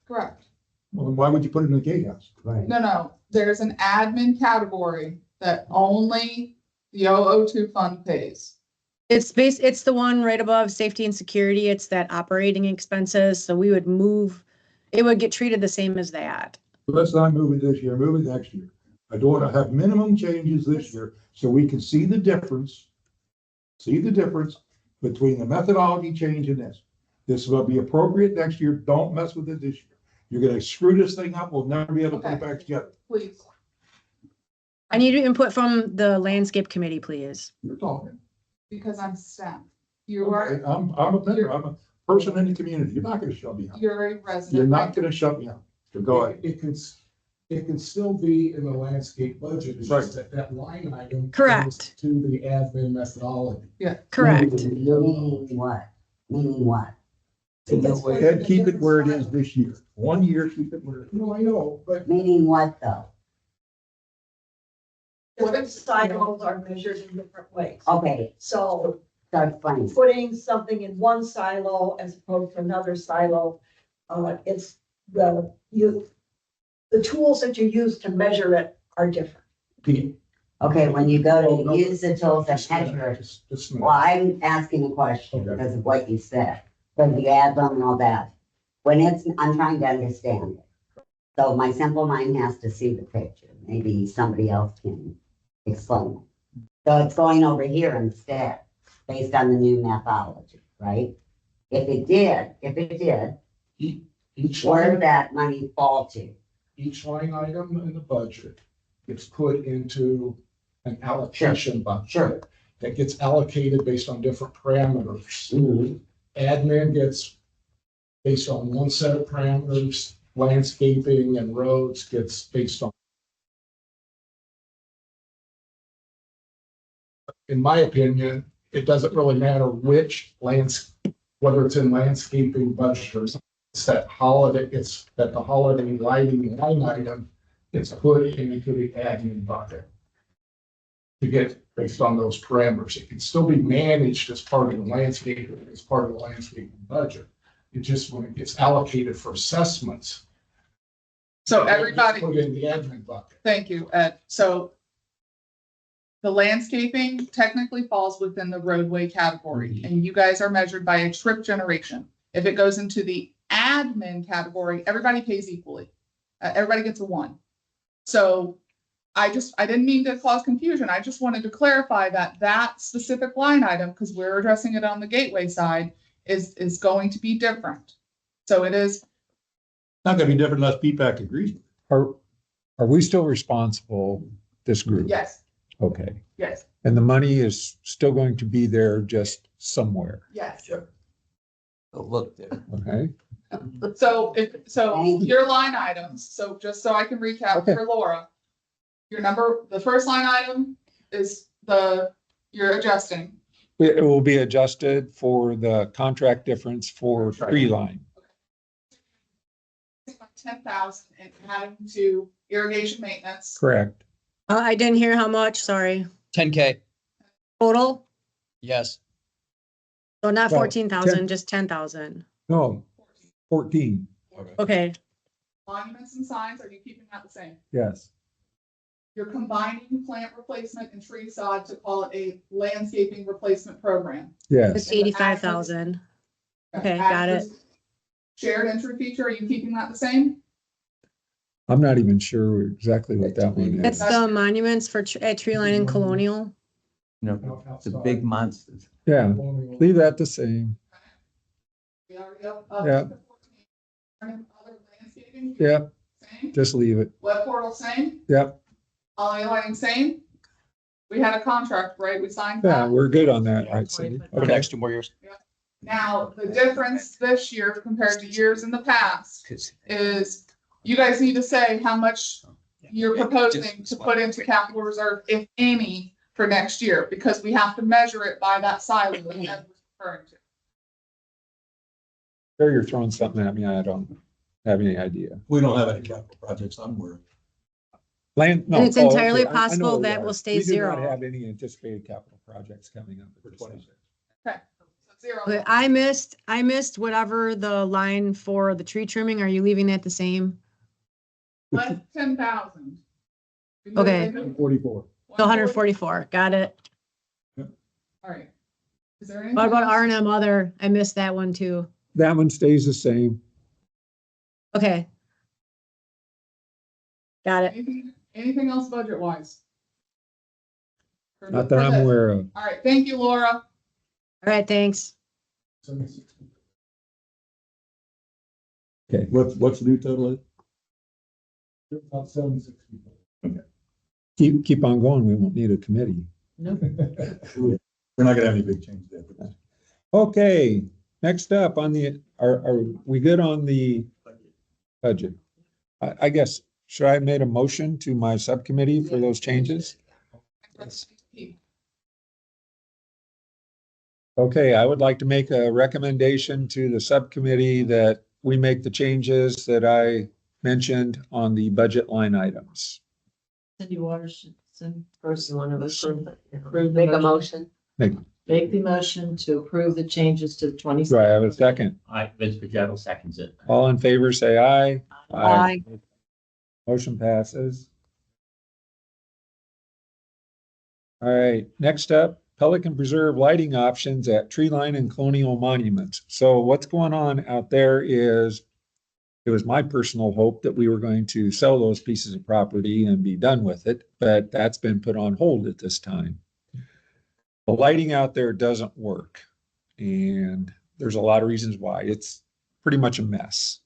Correct. Well, then why would you put it in the gatehouse? Right. No, there's an admin category that only the 002 fund pays. It's the one right above safety and security. It's that operating expenses. So we would move, it would get treated the same as that. Let's not move it this year, move it next year. I don't want to have minimum changes this year so we can see the difference. See the difference between the methodology change and this. This will be appropriate next year. Don't mess with it this year. You're gonna screw this thing up. We'll never be able to put it back together. Please. I need input from the landscape committee, please. You're talking. Because I'm staff. You are, Okay, I'm a member. I'm a person in the community. You're not gonna shut me out. you're a resident. You're not gonna shut me out. So go ahead. It can still be in the landscape budget, it's just that line item. Correct. goes to the admin methodology. Correct. Meaning what? Meaning what? Ed, keep it where it is this year. 1 year, keep it where it is. No, I know, but Meaning what though? What if Cycles are measured in different ways. Okay, So So explain. putting something in one silo as opposed to another silo. It's the tools that you use to measure it are different. Okay, when you go to use the tools that measure it, Just a well, minute. I'm asking a question Okay. because of what you said. Because you add them and all that. When I'm trying to understand it. So my simple mind has to see the picture. Maybe somebody else can explain it. So it's going over here instead, based on the new methodology, right? If it did, Each where line, did that money fall to? each line item in the budget gets put into an allocation bucket. Sure. That gets allocated based on different parameters. Mhm. Admin gets based on one set of parameters, landscaping and roads gets based on. In my opinion, it doesn't really matter which whether it's in landscaping budget or something. It's that the holiday lighting line item gets put into the admin bucket. To get based on those parameters, it can still be managed as part of the landscaping, as part of the landscaping budget. It just, when it gets allocated for assessments. So it gets everybody, Put in the admin bucket. thank you, Ed. So the landscaping technically falls within the roadway category, and you guys are measured by a trip generation. If it goes into the admin category, everybody pays equally. Everybody gets a 1. So I didn't mean to cause confusion. I just wanted to clarify that specific line item, because we're addressing it on the gateway side, is going to be different. So it is. Not gonna be different unless P-PAC agrees. Are we still responsible, this group? Yes, Okay. yes, And the money is still going to be there just somewhere, yes. Look there. okay? So your line items, so just so I can recap Okay. for Laura. The first line item is you're adjusting. It will be adjusted for the contract difference for tree line. 10,000 and adding to irrigation maintenance. Correct. I didn't hear how much, sorry. 10K, Total? yes. So not Well, 14,000, just 10,000. No, 14, Okay, Monuments and signs, are you keeping that the same? yes. You're combining plant replacement and tree sod to call it a landscaping replacement program. Yes, it's 85,000. Okay, got it. Shared entry feature, are you keeping that the same? I'm not even sure exactly what that one It's is. the monuments for at Tree Line and Colonial. No, it's a big monsters. Yeah, leave that the same. We already up Yeah. to 14. Other landscaping? Yep, Same. just leave it. Web portal, same. Yep, Holiday lighting, same. We had a contract, right? We signed yeah, that. we're good on that, right, Cindy? For the Okay. next 2 more years. Now, the difference this year compared to years in the past is you guys need to say how much you're proposing to put into capital reserve, if any, for next year, because we have to measure it by that silo that Ed was referring to. There you're throwing something at me, I don't have any idea. We don't have any capital projects, I'm worried. Land, no. And it's oh, entirely okay, I know possible we that are. will stay We do not zero. have any anticipated capital projects coming up For for 26. Okay, so zero. Okay, I missed whatever the line for the tree trimming. Are you leaving that the same? Less 10,000. Okay. 44. So 144, got it. All right. Is there anything? What about else? R and M other? I missed that one too. That one stays the same. Okay. Got it. Anything else budget wise? Not that I'm aware of. All right, thank you, Laura. All right, thanks. Okay. What's the new total? About 760. Keep on going. We won't need a committee. We're not gonna have any big change there. Okay, next up on the, are we good on the budget? I guess, should I have made a motion to my subcommittee for those changes? Okay, I would like to make a recommendation to the subcommittee that we make the changes that I mentioned on the budget line items. Cindy Waterston. First, you want to approve, make a motion. Make the motion to approve the changes to the twenty. Do I have a second? Vince Pagano seconds it. All in favor, say aye. Aye. Motion passes. All right, next up, Pelican Preserve lighting options at tree line and colonial monuments. So what's going on out there is, it was my personal hope that we were going to sell those pieces of property and be done with it, but that's been put on hold at this time. The lighting out there doesn't work, and there's a lot of reasons why. It's pretty much a mess.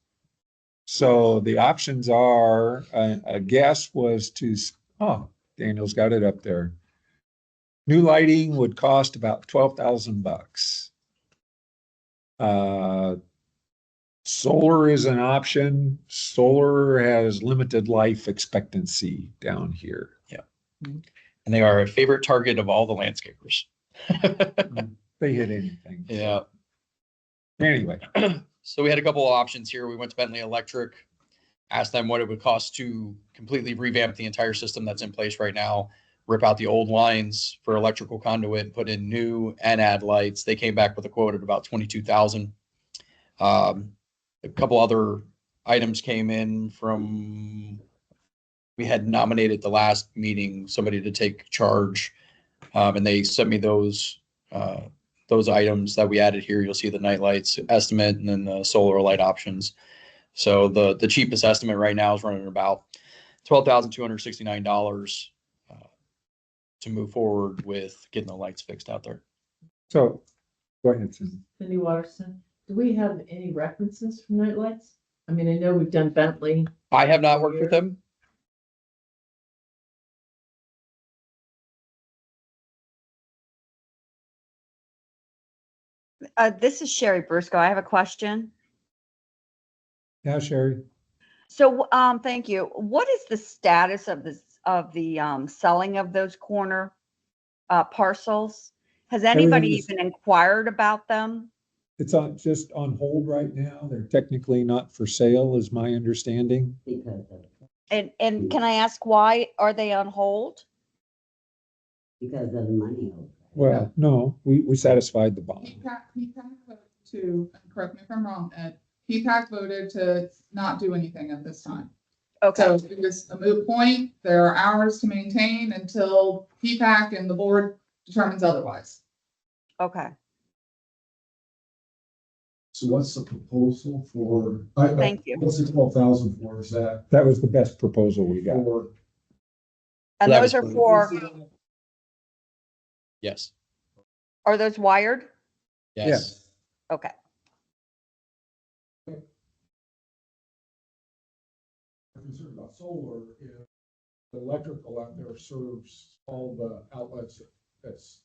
So the options are, a guess was to, oh, Daniel's got it up there. New lighting would cost about $12,000. Solar is an option. Solar has limited life expectancy down here. And they are a favorite target of all the landscapers. They hit anything. Yeah. Anyway, So we had a couple of options here. We went to Bentley Electric, asked them what it would cost to completely revamp the entire system that's in place right now, rip out the old lines for electrical conduit, put in new and add lights. They came back with a quote at about $22,000. A couple other items came in from, we had nominated the last meeting, somebody to take charge. And they sent me those items that we added here. You'll see the night lights estimate and then the solar light options. So the cheapest estimate right now is running about $12,269 to move forward with getting the lights fixed out there. so go ahead, Susan. Cindy Watterson, do we have any references from nightlights? I mean, I know we've done Bentley. I have not worked with them. This is Sherry Briscoe. I have a question. Yeah, Sherry. So, thank you. What is the status of the selling of those corner parcels? Has anybody Everything is- even inquired about them? It's just on hold right now. They're technically not for sale, is my understanding. Because of, And can I ask why are they on hold? because of the money. Well, no, we satisfied the bond. PPAC voted to, correct me if I'm wrong, Ed, PPAC voted to not do anything at this time. Okay, So it was a moot point. There are hours to maintain until PPAC and the board determines otherwise. okay. So what's the proposal for? Thank you. What's the 12,000 for? Is that That was the best proposal we got. for? And That those was are for- Yes. are those wired? Yes. Okay. Concerned about solar, if the electrical out there serves all the outlets that's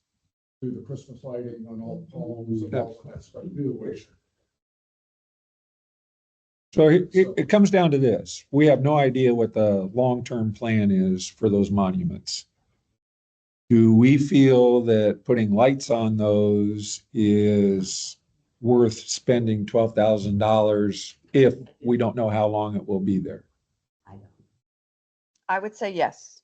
through the Christmas lighting on all the homes and all that stuff too, which. So it comes down to this. We have no idea what the long-term plan is for those monuments. Do we feel that putting lights on those is worth spending $12,000 if we don't know how long it will be there? I would say yes.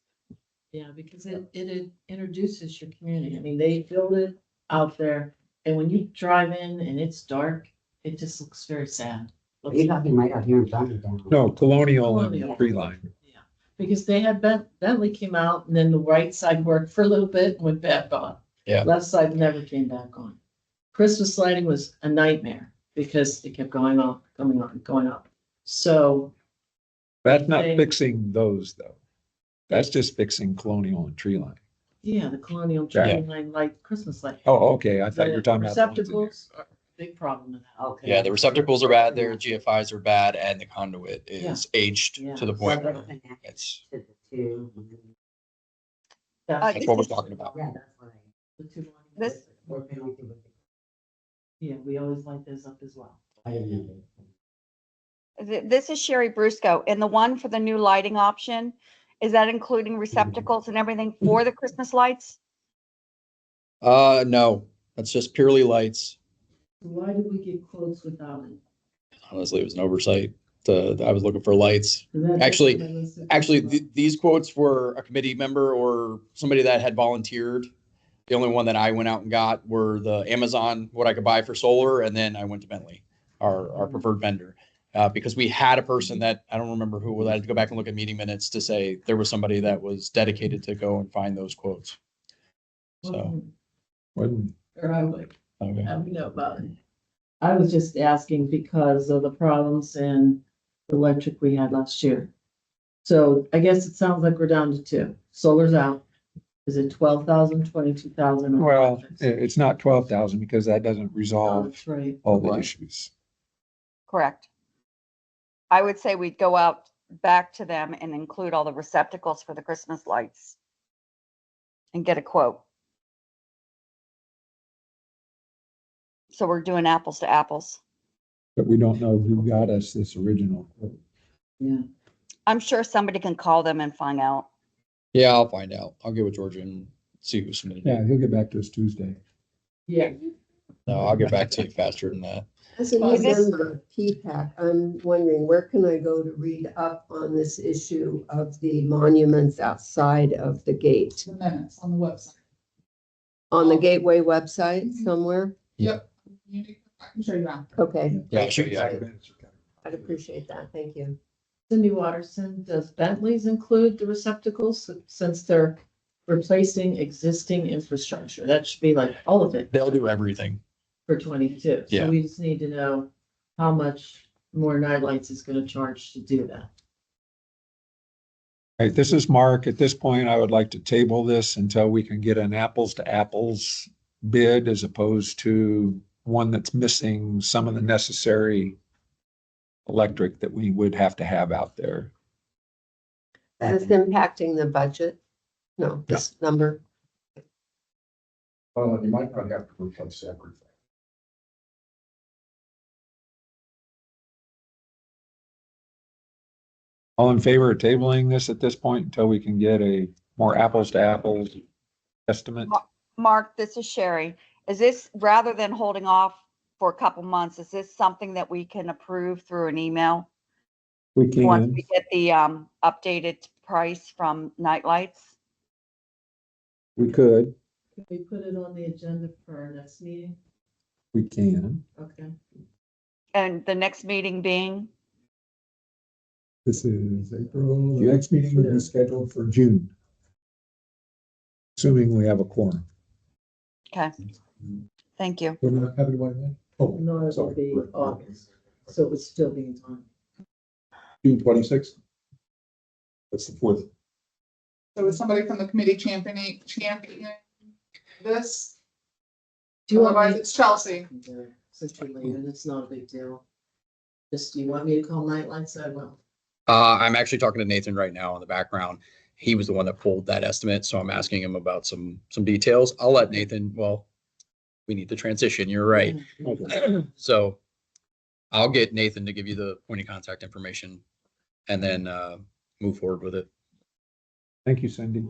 Yeah, because it introduces your community. I mean, they build it out there, and when you drive in and it's dark, it just looks very sad. Are you talking right out here in front of them? No, Colonial and Colonial. Tree Line. Yeah, because they had Bentley came out, and then the right side worked for a little bit and went back on. Yeah. Left side never came back on. Christmas lighting was a nightmare because it kept going on, going up. So That's not They- fixing those though. That's just fixing Colonial and Tree Line. yeah, the colonial Yeah. tree line light, Christmas light. Oh, okay. I thought you The were talking about. the ones in there. receptacles are a big problem with that. Okay. Yeah, the receptacles are bad, their GFIs are bad, and the conduit is aged Yeah. to the So point they're where connected it's, to the two. that's what we're talking about. Yeah, that's what The two This- monuments. Yeah, we always light those up as well. I didn't know. This is Sherry Brusco. And the one for the new lighting option, is that including receptacles and everything for the Christmas lights? No, that's just purely lights. Why did we get quotes without it? Honestly, it was an oversight. I was looking for lights. Is that Actually- just on my list of Actually, questions? these quotes were a committee member or somebody that had volunteered The only one that I went out and got were the Amazon, what I could buy for solar, and then I went to Bentley, our preferred vendor. Because we had a person that, I don't remember who, I had to go back and look at meeting minutes to say there was somebody that was dedicated to go and find those quotes. So, When, Or I would, okay. have know about it. I was just asking because of the problems in the electric we had last year. So I guess it sounds like we're down to two. Solar's out. Is it 12,000, 22,000? well, it's not 12,000 because that doesn't Oh, resolve that's right. all the issues. Correct. I would say we'd go out back to them and include all the receptacles for the Christmas lights and get a quote. So we're doing apples to apples. But we don't know who got us this original quote. Yeah. I'm sure somebody can call them and find out. Yeah, I'll find out. I'll get with Georgia and see who submitted Yeah, it. he'll get back to us Tuesday. Yeah. No, I'll get back to you faster than that. As a Is this- member of PPAC, I'm wondering, where can I go to read up on this issue of the monuments outside of the gate? The minutes on the website. On the Gateway website somewhere? Yep. I can show you that. Okay, Yeah, I'll show you. I'd appreciate that. Thank you. Cindy Watterson, does Bentley's include the receptacles since they're replacing existing infrastructure? That should be like all of it They'll do everything. for 22. Yeah. So we just need to know how much more Nightlights is going to charge to do that. All right, this is Mark. At this point, I would like to table this until we can get an apples to apples bid as opposed to one that's missing some of the necessary electric that we would have to have out there. Is this impacting the budget? No, this number. Well, you might not have to replace everything. All in favor of tabling this at this point until we can get a more apples to apples estimate? Mark, this is Sherry. Is this, rather than holding off for a couple months, is this something that we can approve through an email? We Once can. we get the updated price from Nightlights? We could. Can we put it on the agenda for our next meeting? We can. Okay. And the next meeting being? This is April. The next meeting will be scheduled for June. Assuming we have a quorum. Okay. Thank you. We're not having one then? Oh, No, it will sorry. be August, so it's still being time. June 26th. That's the 4th. So is somebody from the committee championing this? Do you want Otherwise, me? it's Chelsea. Since you're leaving, it's not a big deal. Just, do you want me to call Nightlights? I will. I'm actually talking to Nathan right now in the background. He was the one that pulled that estimate, so I'm asking him about some details. I'll let Nathan, well, we need the transition, you're right. So I'll get Nathan to give you the point of contact information and then move forward with it. Thank you, Cindy.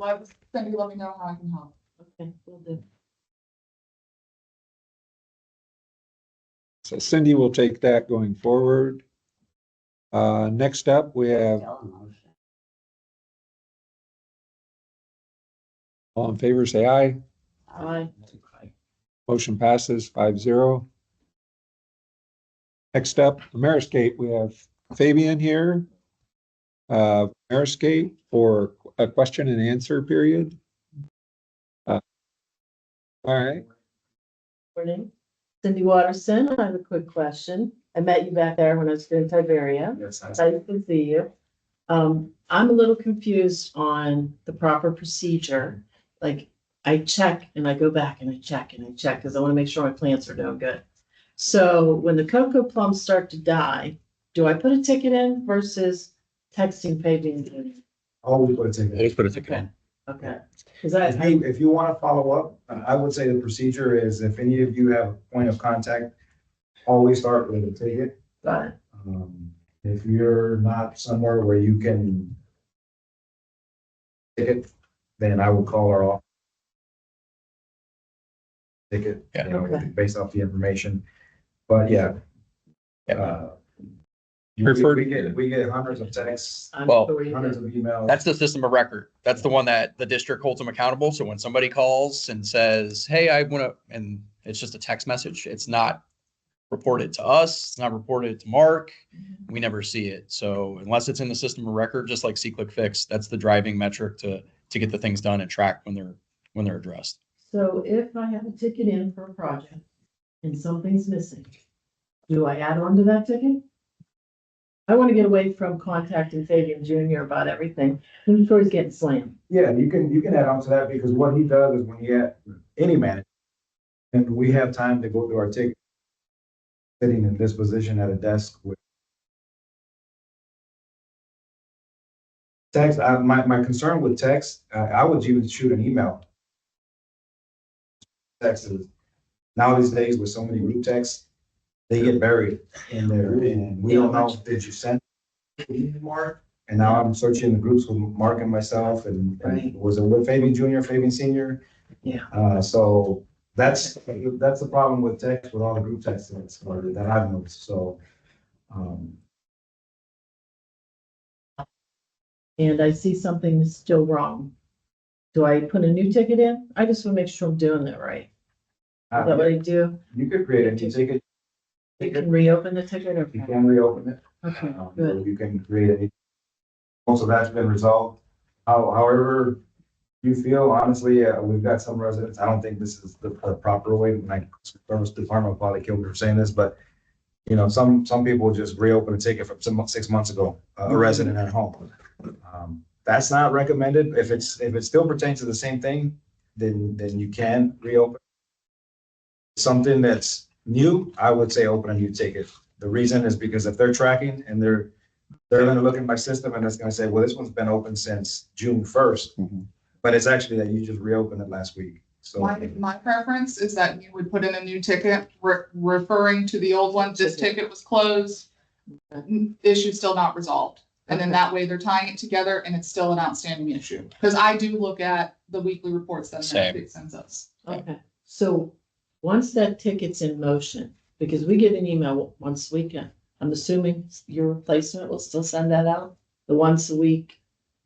Cindy, let me know how I can help. Okay, will do. So Cindy will take that going forward. Next up, we have all in favor, say aye. Aye. Motion passes 5-0. Next up, Ameriscape, we have Fabian here. Ameriscape for a question and answer period. All right. Morning. Cindy Watterson, I have a quick question. I met you back there when I was in Tiberia. Yes, Nice to see you. I'm a little confused on the proper procedure. Like, I check and I go back and I check and I check because I want to make sure my plants are doing good. So when the cocoa plums start to die, do I put a ticket in versus texting Fabian? Always put a ticket. Always put a ticket in. Okay. Because If you want to follow up, I would say the procedure is if any of you have a point of contact, always start with a ticket. Got it. If you're not somewhere where you can ticket, then I would call our office. Ticket, Yeah. you know, Okay. based off the information. But yeah. We get hundreds of texts, Well, hundreds of emails. That's the system of record. That's the one that the district holds them accountable. So when somebody calls and says, hey, I want to, and it's just a text message, it's not reported to us, it's not reported to Mark. We never see it. So unless it's in the system of record, just like C-Click Fix, that's the driving metric to get the things done and track when they're addressed. So if I have a ticket in for a project and something's missing, do I add on to that ticket? I want to get away from contacting Fabian Junior about everything. I'm sure he's getting slammed. Yeah, you can add on to that because what he does is when you have any manager, and we have time to go through our ticket, sitting in this position at a desk with text. My concern with text, I would even shoot an email. Text is now these days with so many group texts, they get buried in there, and we don't know, did you send it Mark? And now I'm searching the groups with Mark and myself, and was it with Fabian Junior, Fabian Senior? Yeah. So that's the problem with text, with all the group texts that I've noticed, so. And I see something is still wrong. Do I put a new ticket in? I just want to make sure I'm doing it right. Is that what I do? You could create a new ticket. You can reopen the ticket or? You can reopen it. Okay, good. You can create a, most of that's been resolved. However you feel, honestly, we've got some residents, I don't think this is the proper way, my service department will probably kill me for saying this, but you know, some people just reopen a ticket from 6 months ago, a resident at home. That's not recommended. If it still pertains to the same thing, then you can reopen. Something that's new, I would say open a new ticket. The reason is because if they're tracking and they're going to look at my system and it's going to say, well, this one's been open since June 1st, but it's actually that you just reopened it last week. So My preference is that you would put in a new ticket referring to the old one. This ticket was closed, issue still not resolved. And then that way they're tying it together and it's still an outstanding issue. Because I do look at the weekly reports that American sends us. Okay, so once that ticket's in motion, because we get an email once a week, I'm assuming your replacement will still send that out, the once a week.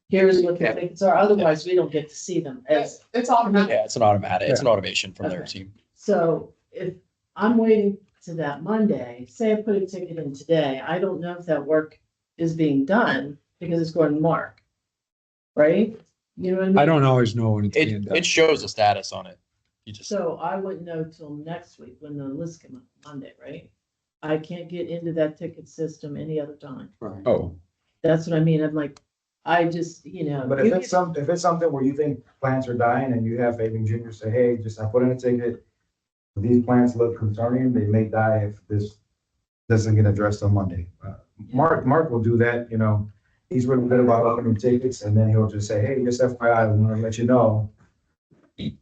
Here's what the tickets are, otherwise we don't get to see them as. It's automatic. Yeah, it's an automatic, it's an automation from their team. So if I'm waiting to that Monday, say I put a ticket in today, I don't know if that work is being done because it's going to Mark. Right? You know what I mean? I don't always know when it's being done. It shows a status on it. You just, So I wouldn't know till next week when the list come up Monday, right? I can't get into that ticket system any other time. Oh, That's what I mean. I'm like, I just, you know. but if it's something where you think plants are dying and you have Fabian Junior say, hey, just I put in a ticket, these plants look concerning, they may die if this doesn't get addressed on Monday. Mark will do that, you know, he's really good about opening tickets, and then he'll just say, hey, just FYI, I want to let you know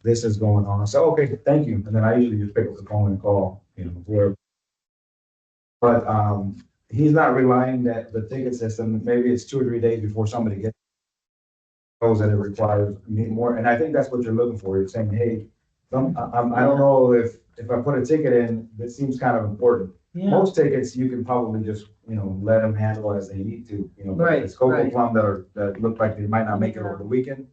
this is going on. So, okay, thank you. And then I usually just pick up the phone and call, you know, whoever. But he's not relying that the ticket system, maybe it's 2 or 3 days before somebody gets knows that it requires more. And I think that's what you're looking for. You're saying, hey, I don't know if I put a ticket in, that seems kind of important. Yeah. Most tickets, you can probably just, you know, let them handle as they need to, you know, but Right, it's Cocoa right. Plum that look like they might not make it over the weekend.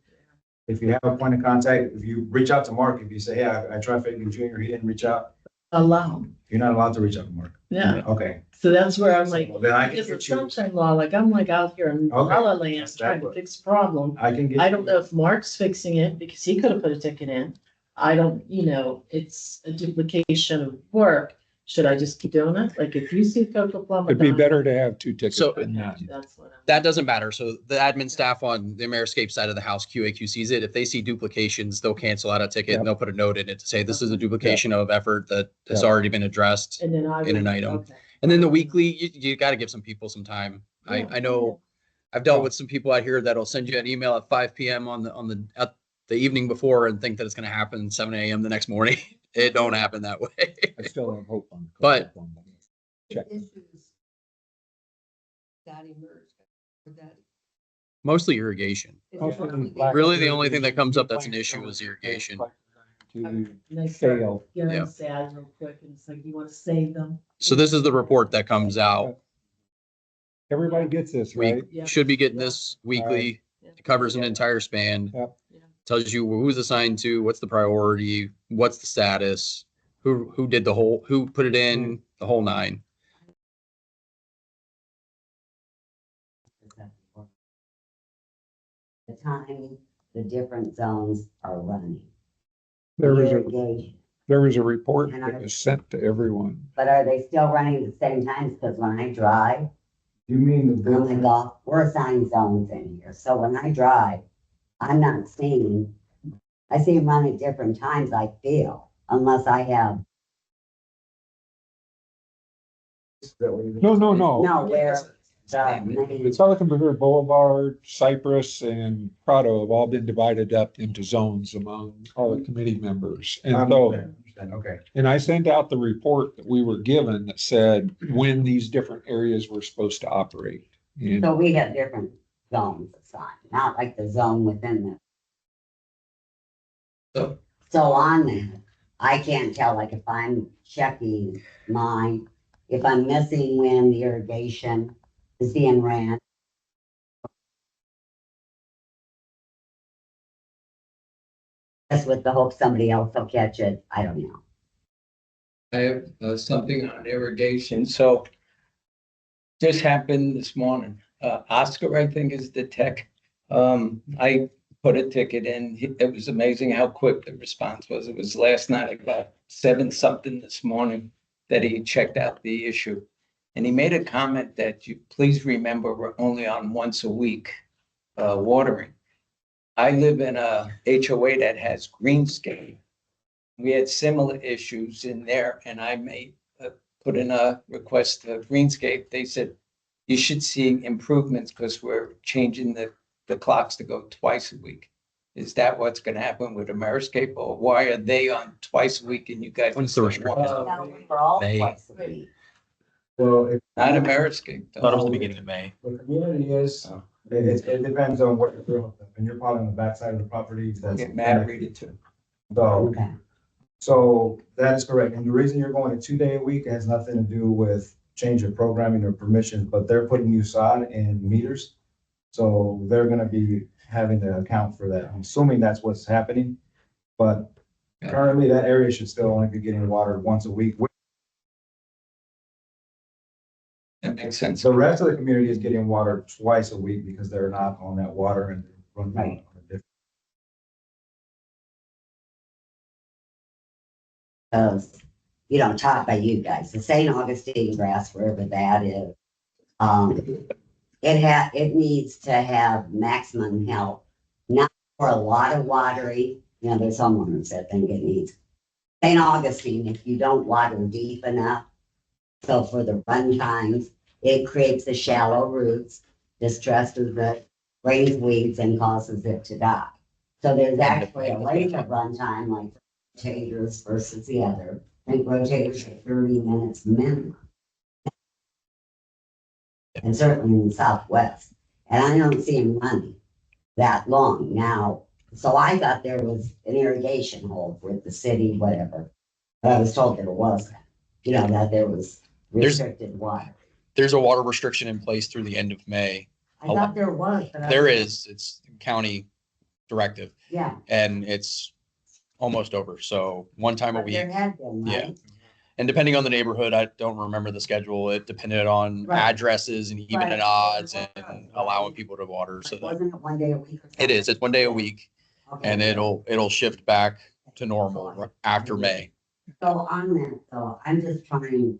If you have a point of contact, if you reach out to Mark, if you say, hey, I tried Fabian Junior, he didn't reach out, Allow them. you're not allowed to reach out to Mark. Yeah. Okay. So that's where I'm like, Well, then I can because of get you, sunshine law, like I'm like out here in Okay. La La Land trying to fix a problem. I can get. I don't know if Mark's fixing it because he could have put a ticket in. I don't, you know, it's a duplication of work. Should I just keep doing it? Like if you see Cocoa Plum. it'd be better to have 2 tickets So- than none. That's what I'm. that doesn't matter. So the admin staff on the Ameriscape side of the house, QAQ sees it. If they see duplications, they'll cancel out a ticket and they'll put a note in it to say this is a duplication of effort that has already been addressed And then I. in an would- item. okay. And then the weekly, you got to give some people some time. Yeah. I know I've dealt with some people out here that'll send you an email at 5 p.m. at the evening before and think that it's going to happen 7 a.m. the next morning. It don't happen that way. I still have hope on. But- Check. Issues that emerge, or that Mostly irrigation. Really, the only thing that comes up that's an Plants issue is irrigation. To And they start fail. getting Yeah. sad real quick and it's like, you want to save them. So this is the report that comes out Everybody gets this, We right? Yeah. should be getting this weekly. It covers an entire span. Yep. Tells you who's assigned to, what's the priority, what's the status, who did who put it in, the whole nine. The time the different zones are running. There was a, Irrigation. there was a report And that was sent to everyone. But are they still running at the same times? Because when I drive, You mean the I'm like, well, we're assigned zones in here. So when I drive, I'm not seeing, I see them run at different times, I feel, unless I have, No, no, where It's Pelican River Boulevard, Cypress, and Prado have all been divided up into zones among all the committee members. And so, Okay. and I sent out the report that we were given that said when these different areas were supposed to operate. And so we have different zones assigned, not like the zone within the. So on that, I can't tell, like if I'm checking mine, if I'm missing when the irrigation is being ran. Just with the hope somebody else will catch it, I don't know. I have something on irrigation. So this happened this morning. Oscar, I think, is the tech. I put a ticket in. It was amazing how quick the response was. It was last night about 7-something this morning that he checked out the issue. And he made a comment that you please remember we're only on once a week watering. I live in a HOA that has greenscape. We had similar issues in there, and I made put in a request to Greenscape. They said you should see improvements because we're changing the clocks to go twice a week. Is that what's going to happen with Ameriscape, or why are they on twice a week and you guys? When's the restriction? We're all May. twice a week. Well, if Not Ameriscape. though. Thought it was the beginning of May. the community is, Oh. it depends on what you're doing. When you're probably on the backside of the property, that's. Get mad, read it too. So, Okay. so that is correct. And the reason you're going a 2-day a week has nothing to do with change of programming or permission, but they're putting new sod in meters. So they're gonna be having to account for that. I'm assuming that's what's happening. But currently that area should still only be getting watered once a week. That makes sense. The rest of the community is getting watered twice a week because they're not on that water and they're running on a different. Taught by you guys, the St. Augustine grass, wherever that is. It needs to have maximum help, not for a lot of watering. There's homeowners that think it needs. St. Augustine, if you don't water deep enough, so for the run times, it creates the shallow roots, distresses the rains weeds and causes it to die. So there's actually a later run time, like rotators versus the other. I think rotators are 30 minutes minimum. And certainly in the Southwest. And I don't see them running that long now. So I thought there was an irrigation hole with the city, whatever. But I was told there wasn't, that there was restricted water. There's a water restriction in place through the end of May. I thought there was. But There is, it's county directive, Yeah. and it's almost over. So one time a But there week. had been, Yeah. right? And depending on the neighborhood, I don't remember the schedule. It depended on Right. addresses and even Right. and odds and allowing people to water. So that Wasn't it 1 day a week? or it is, something? it's 1 day a week, Okay. and it'll shift back to normal after May. So on that, though, I'm just trying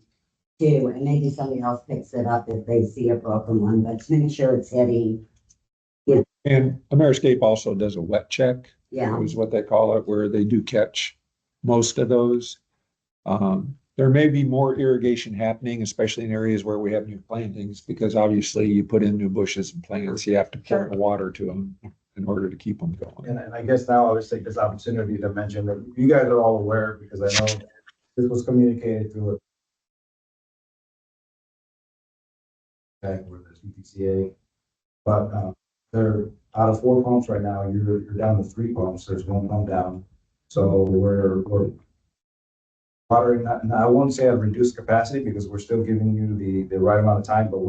to, and maybe somebody else picks it up if they see a broken one, but to make sure it's hitting, And Ameriscape also does a wet check, yeah. is what they call it, where they do catch most of those. There may be more irrigation happening, especially in areas where we have new plantings, because obviously you put in new bushes and plants, you have to pour the water to them in order to keep them going. And I guess now I'll just take this opportunity to mention that you guys are all aware, because I know this was communicated through with the CPCA. But they're out of 4 pumps right now. You're down to 3 pumps. There's 1 pump down. So we're watering, and I won't say at reduced capacity because we're still giving you the right amount of time, but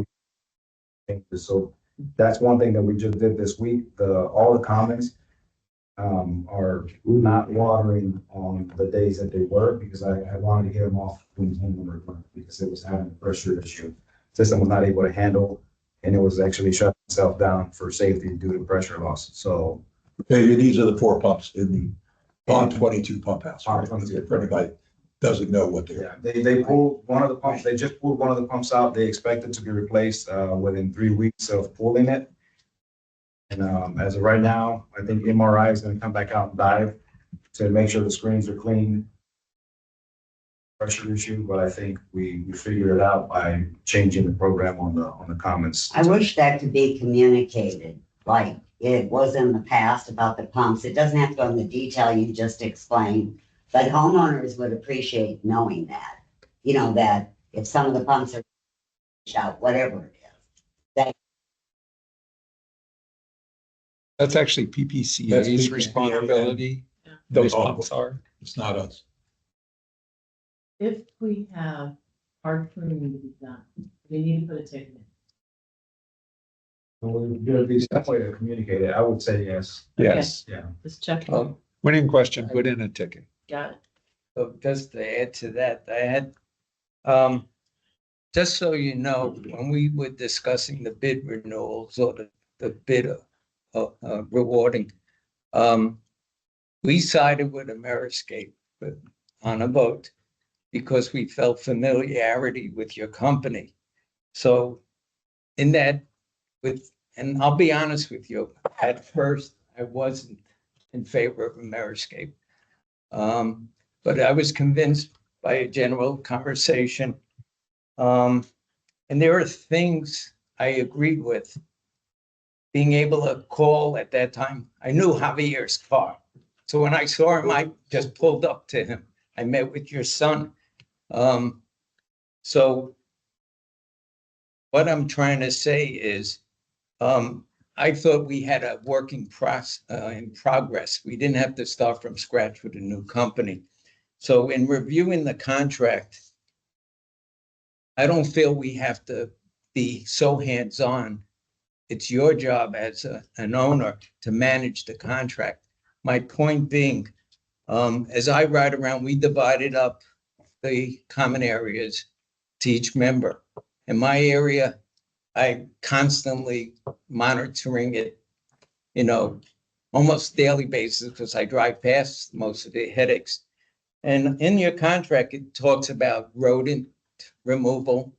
So that's one thing that we just did this week. All the comments are not watering on the days that they were, because I wanted to get them off when the homeowner went, because it was having a pressure issue. System was not able to handle, and it was actually shutting itself down for safety due to pressure loss. So Okay, these are the 4 pumps in the pond 22 pump house. Pond Right? 22. For anybody doesn't know what they are. yeah, they pulled one of the pumps. They just pulled one of the pumps out. They expect it to be replaced within 3 weeks of pulling it. And as of right now, I think MRI is going to come back out and dive to make sure the screens are clean. Pressure issue, but I think we figured it out by changing the program on the comments. I wish that could be communicated, like it was in the past about the pumps. It doesn't have to go in the detail you just explained, but homeowners would appreciate knowing that. You know, that if some of the pumps are out, whatever it is. That's actually That's PPCA's PPCA. responsibility. Yeah. Those Oh. pumps are. It's not us. If we have hard pruning to be done, we need to put a ticket in. There'll be some way to communicate it. I would say yes. Yes. Yeah. Just check. When in question, put in a ticket. Got it. So just to add to that, I had, just so you know, when we were discussing the bid renewals or the bid rewarding, we sided with Ameriscape on a vote because we felt familiarity with your company. So in that, and I'll be honest with you, at first, I wasn't in favor of Ameriscape. But I was convinced by a general conversation. And there are things I agreed with. Being able to call at that time, I knew Javier's car. So when I saw him, I just pulled up to him. I met with your son. So what I'm trying to say is, I thought we had a working process in progress. We didn't have to start from scratch with a new company. So in reviewing the contract, I don't feel we have to be so hands-on. It's your job as an owner to manage the contract. My point being, as I ride around, we divided up the common areas to each member. In my area, I constantly monitoring it, almost daily basis because I drive past most of the headaches. And in your contract, it talks about rodent removal.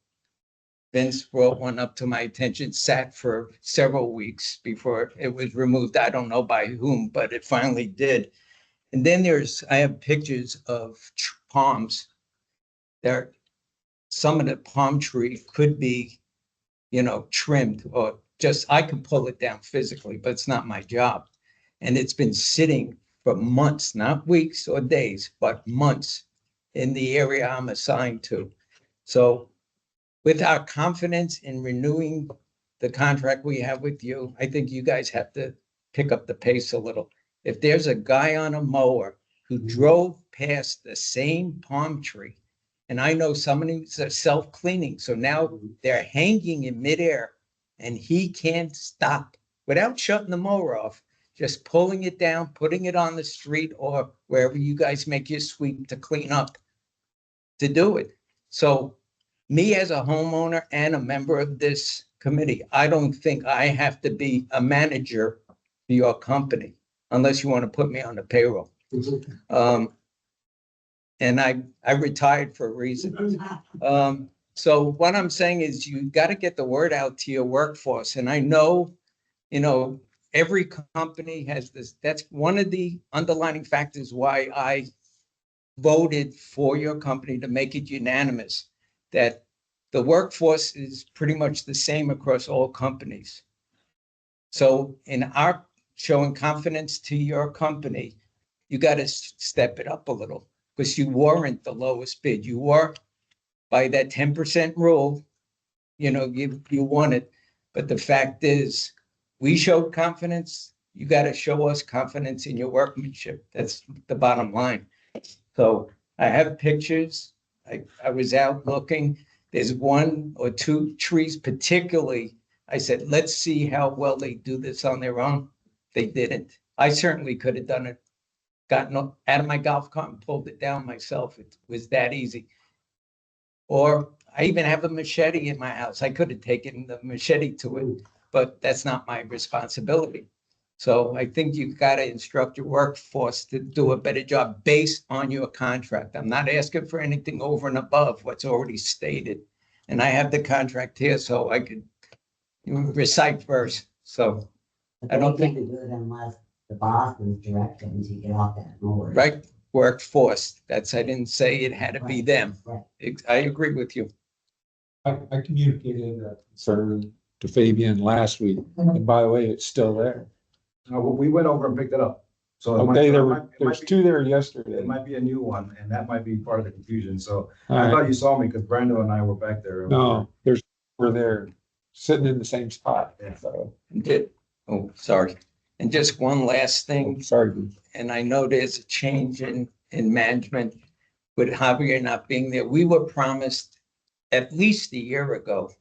Vince brought one up to my attention, sat for several weeks before it was removed. I don't know by whom, but it finally did. And then I have pictures of palms. Some of the palm tree could be, trimmed or just, I could pull it down physically, but it's not my job. And it's been sitting for months, not weeks or days, but months in the area I'm assigned to. So with our confidence in renewing the contract we have with you, I think you guys have to pick up the pace a little. If there's a guy on a mower who drove past the same palm tree, and I know somebody's self-cleaning, so now they're hanging in midair and he can't stop without shutting the mower off, just pulling it down, putting it on the street or wherever you guys make your sweep to clean up to do it. So me as a homeowner and a member of this committee, I don't think I have to be a manager for your company unless you want to put me on the payroll. And I retired for a reason. So what I'm saying is you got to get the word out to your workforce. And I know, every company has this. That's one of the underlining factors why I voted for your company to make it unanimous, that the workforce is pretty much the same across all companies. So in our showing confidence to your company, you got to step it up a little because you weren't the lowest bid. You were by that 10% rule, you won it. But the fact is, we showed confidence. You got to show us confidence in your workmanship. That's the bottom line. So I have pictures. I was out looking. There's one or two trees particularly I said, let's see how well they do this on their own. They didn't. I certainly could have done it, gotten out of my golf cart and pulled it down myself. It was that easy. Or I even have a machete in my house. I could have taken the machete to it, but that's not my responsibility. So I think you've got to instruct your workforce to do a better job based on your contract. I'm not asking for anything over and above what's already stated. And I have the contract here, so I could recite verse. So I don't They can't think, do it unless the boss is directing to get off that mower. right, workforce. That's, I didn't say it had to be them. Right. I agree with you. I communicated that concern to Fabian last week, and by the way, it's still there. We went over and picked it up. So it might- Okay, it there might- were, it there's might be- two there yesterday. It might be a new one, and that might be part of the confusion. So All I right. thought you saw me because Brando and I were back there. No, we're there, sitting in the same spot. Yeah. So, Oh, sorry. And just one last thing. sorry, Bruce. And I know there's a change in management with Javier not being there. We were promised at least a year ago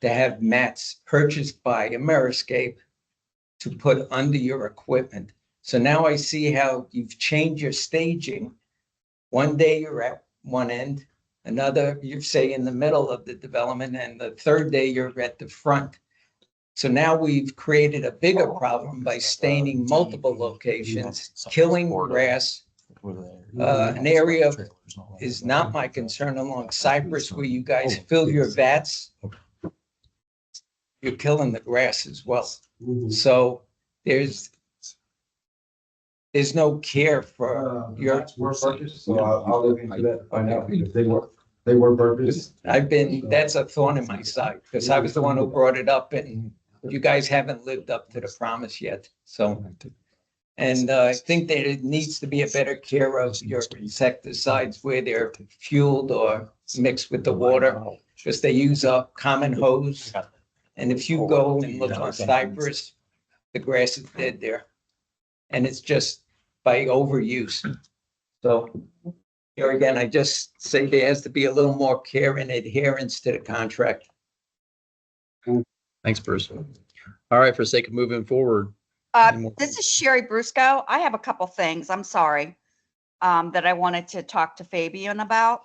to have mats purchased by Ameriscape to put under your equipment. So now I see how you've changed your staging. One day you're at one end, another, you say in the middle of the development, and the third day you're at the front. So now we've created a bigger problem by staining multiple locations, killing grass. An area is not my concern along Cypress where you guys fill your vats. You're killing the grass as well. So there's no care for your. That's were purchased, so I'll look into that, find out if they were purchased. That's a thorn in my side because I was the one who brought it up and you guys haven't lived up to the promise yet. So, and I think that it needs to be a better care of your insecticides where they're fueled or mixed with the water because they use a common hose. And if you go and look on Cypress, the grass is dead there. And it's just by overuse. So here again, I just say there has to be a little more care and adherence to the contract. Thanks, Bruce. All right, for sake of moving forward. This is Sherry Brusco. I have a couple things, I'm sorry, that I wanted to talk to Fabian about.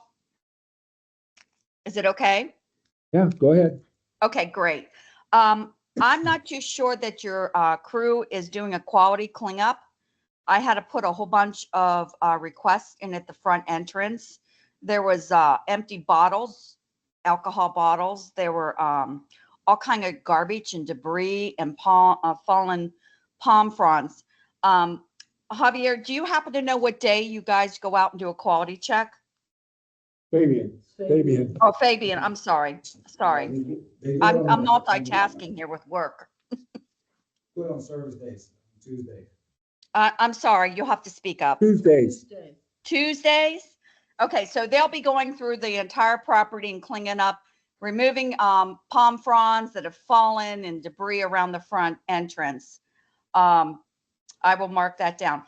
Is it okay? Yeah, go ahead. Okay, great. I'm not too sure that your crew is doing a quality cleanup. I had to put a whole bunch of requests in at the front entrance. There was empty bottles, alcohol bottles. There were all kind of garbage and debris and fallen palm fronds. Javier, do you happen to know what day you guys go out and do a quality check? Fabian. Oh, Fabian, I'm sorry. Sorry. I'm multitasking here with work. Do it on service days, Tuesday. I'm sorry, you'll have to speak up. Tuesdays. Tuesdays? Okay, so they'll be going through the entire property and cleaning up, removing palm fronds that have fallen and debris around the front entrance. I will mark that down.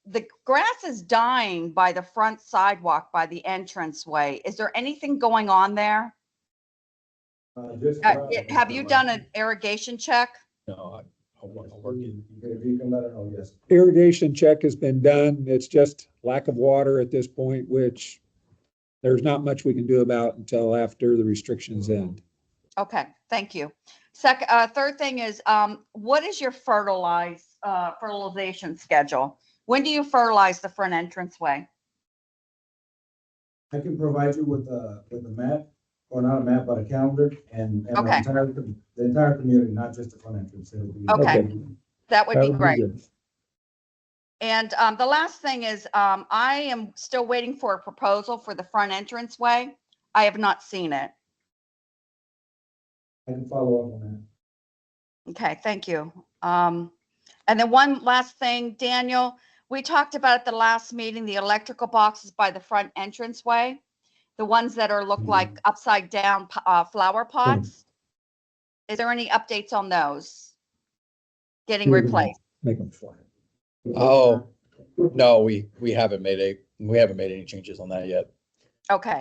The grass is dying by the front sidewalk by the entranceway. Is there anything going on there? Have you done an irrigation check? No, I'll work it. If you can let her know, yes. Irrigation check has been done. It's just lack of water at this point, which there's not much we can do about until after the restrictions end. Okay, thank you. Third thing is, what is your fertilization schedule? When do you fertilize the front entranceway? I can provide you with a map, or not a map, but a calendar, and Okay. the entire community, not just the front entrance. It'll be- Okay. That would be That great. good. And the last thing is, I am still waiting for a proposal for the front entranceway. I have not seen it. I can follow up on that. Okay, thank you. And then one last thing, Daniel, we talked about at the last meeting, the electrical boxes by the front entranceway, the ones that look like upside down flower pots. Is there any updates on those getting replaced? Make them flat. Oh, no, we haven't made any changes on that yet. Okay,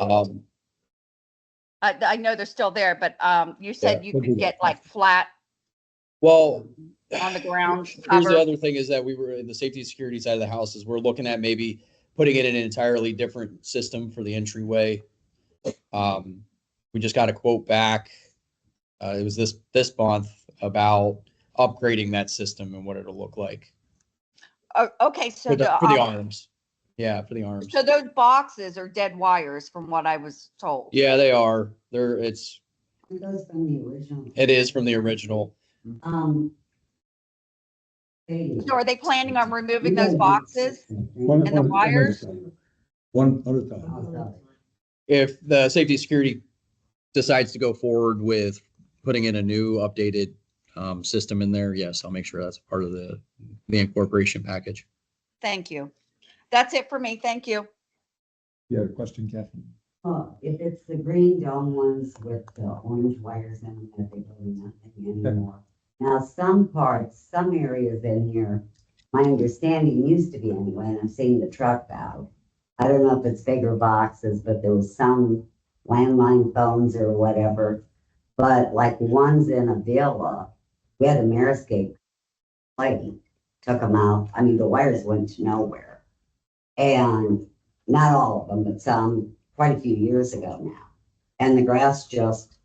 I know they're still there, but, you said you we'll do could that. get like flat Well, on the ground here's cover. the other thing is that we were in the safety and security side of the house is we're looking at maybe putting it in an entirely different system for the entryway. We just got a quote back. It was this month about upgrading that system and what it'll look like Oh, okay, so for the arms. Yeah, for the arms. so those boxes are dead wires from what I was told. Yeah, they are. It's It goes from the original. it is from the original. Hey, So are they planning on removing those boxes and the wires? One at a time. If the safety and security decides to go forward with putting in a new updated system in there, yes, I'll make sure that's part of the incorporation package. Thank you. That's it for me. Thank you. You had a question, Kathleen? If it's the green dome ones with the orange wires in them, that they really nothing anymore. Now, some areas in here, my understanding used to be anyway, and I'm seeing the truck valve. I don't know if it's bigger boxes, but there was some landline phones or whatever. But like the ones in Avila, we had a Mariscape lady, took them out. I mean, the wires went to nowhere. And not all of them, but some, quite a few years ago now. And the grass just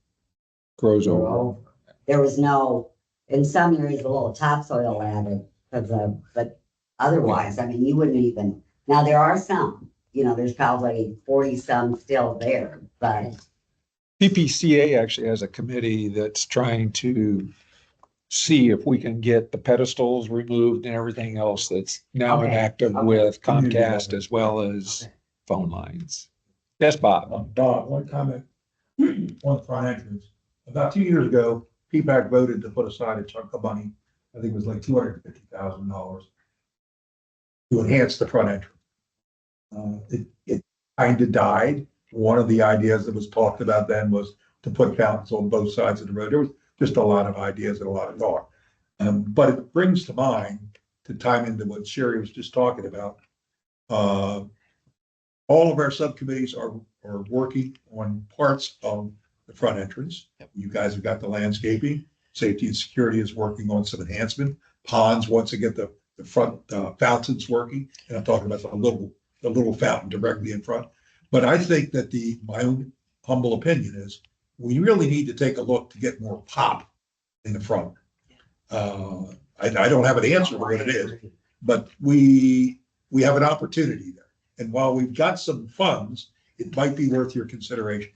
Grows grew over. over. There was no, in some areas, a little topsoil added, but otherwise, I mean, you wouldn't even, now there are some, there's probably 40 some still there, but PPCA actually has a committee that's trying to see if we can get the pedestals removed and everything else that's now Okay. inactive Okay. with Comcast as well as phone lines. Yes, Bob. Bob, one comment on the front entrance. About 2 years ago, PPAC voted to put aside a chunk of money, I think it was like $250,000 to enhance the front entrance. It kind of died. One of the ideas that was talked about then was to put fountains on both sides of the road. There was just a lot of ideas and a lot of talk. But it brings to mind, to time into what Sherry was just talking about, all of our subcommittees are working on parts of the front entrance. You guys have got the landscaping. Safety and security is working on some enhancement. Ponds wants to get the front fountains working. And I'm talking about the little fountain directly in front. But I think that my own humble opinion is we really need to take a look to get more pop in the front. I don't have an answer for what it is, but we have an opportunity there. And while we've got some funds, it might be worth your consideration.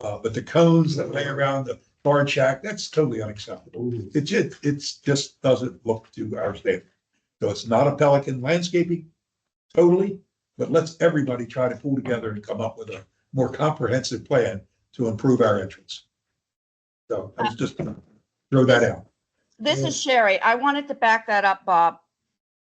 But the cones that lay around the barn shack, that's totally unacceptable. It just doesn't look to our standard. So it's not a Pelican landscaping totally, but let's everybody try to pull together and come up with a more comprehensive plan to improve our entrance. So I was just gonna throw that out. This is Sherry. I wanted to back that up, Bob.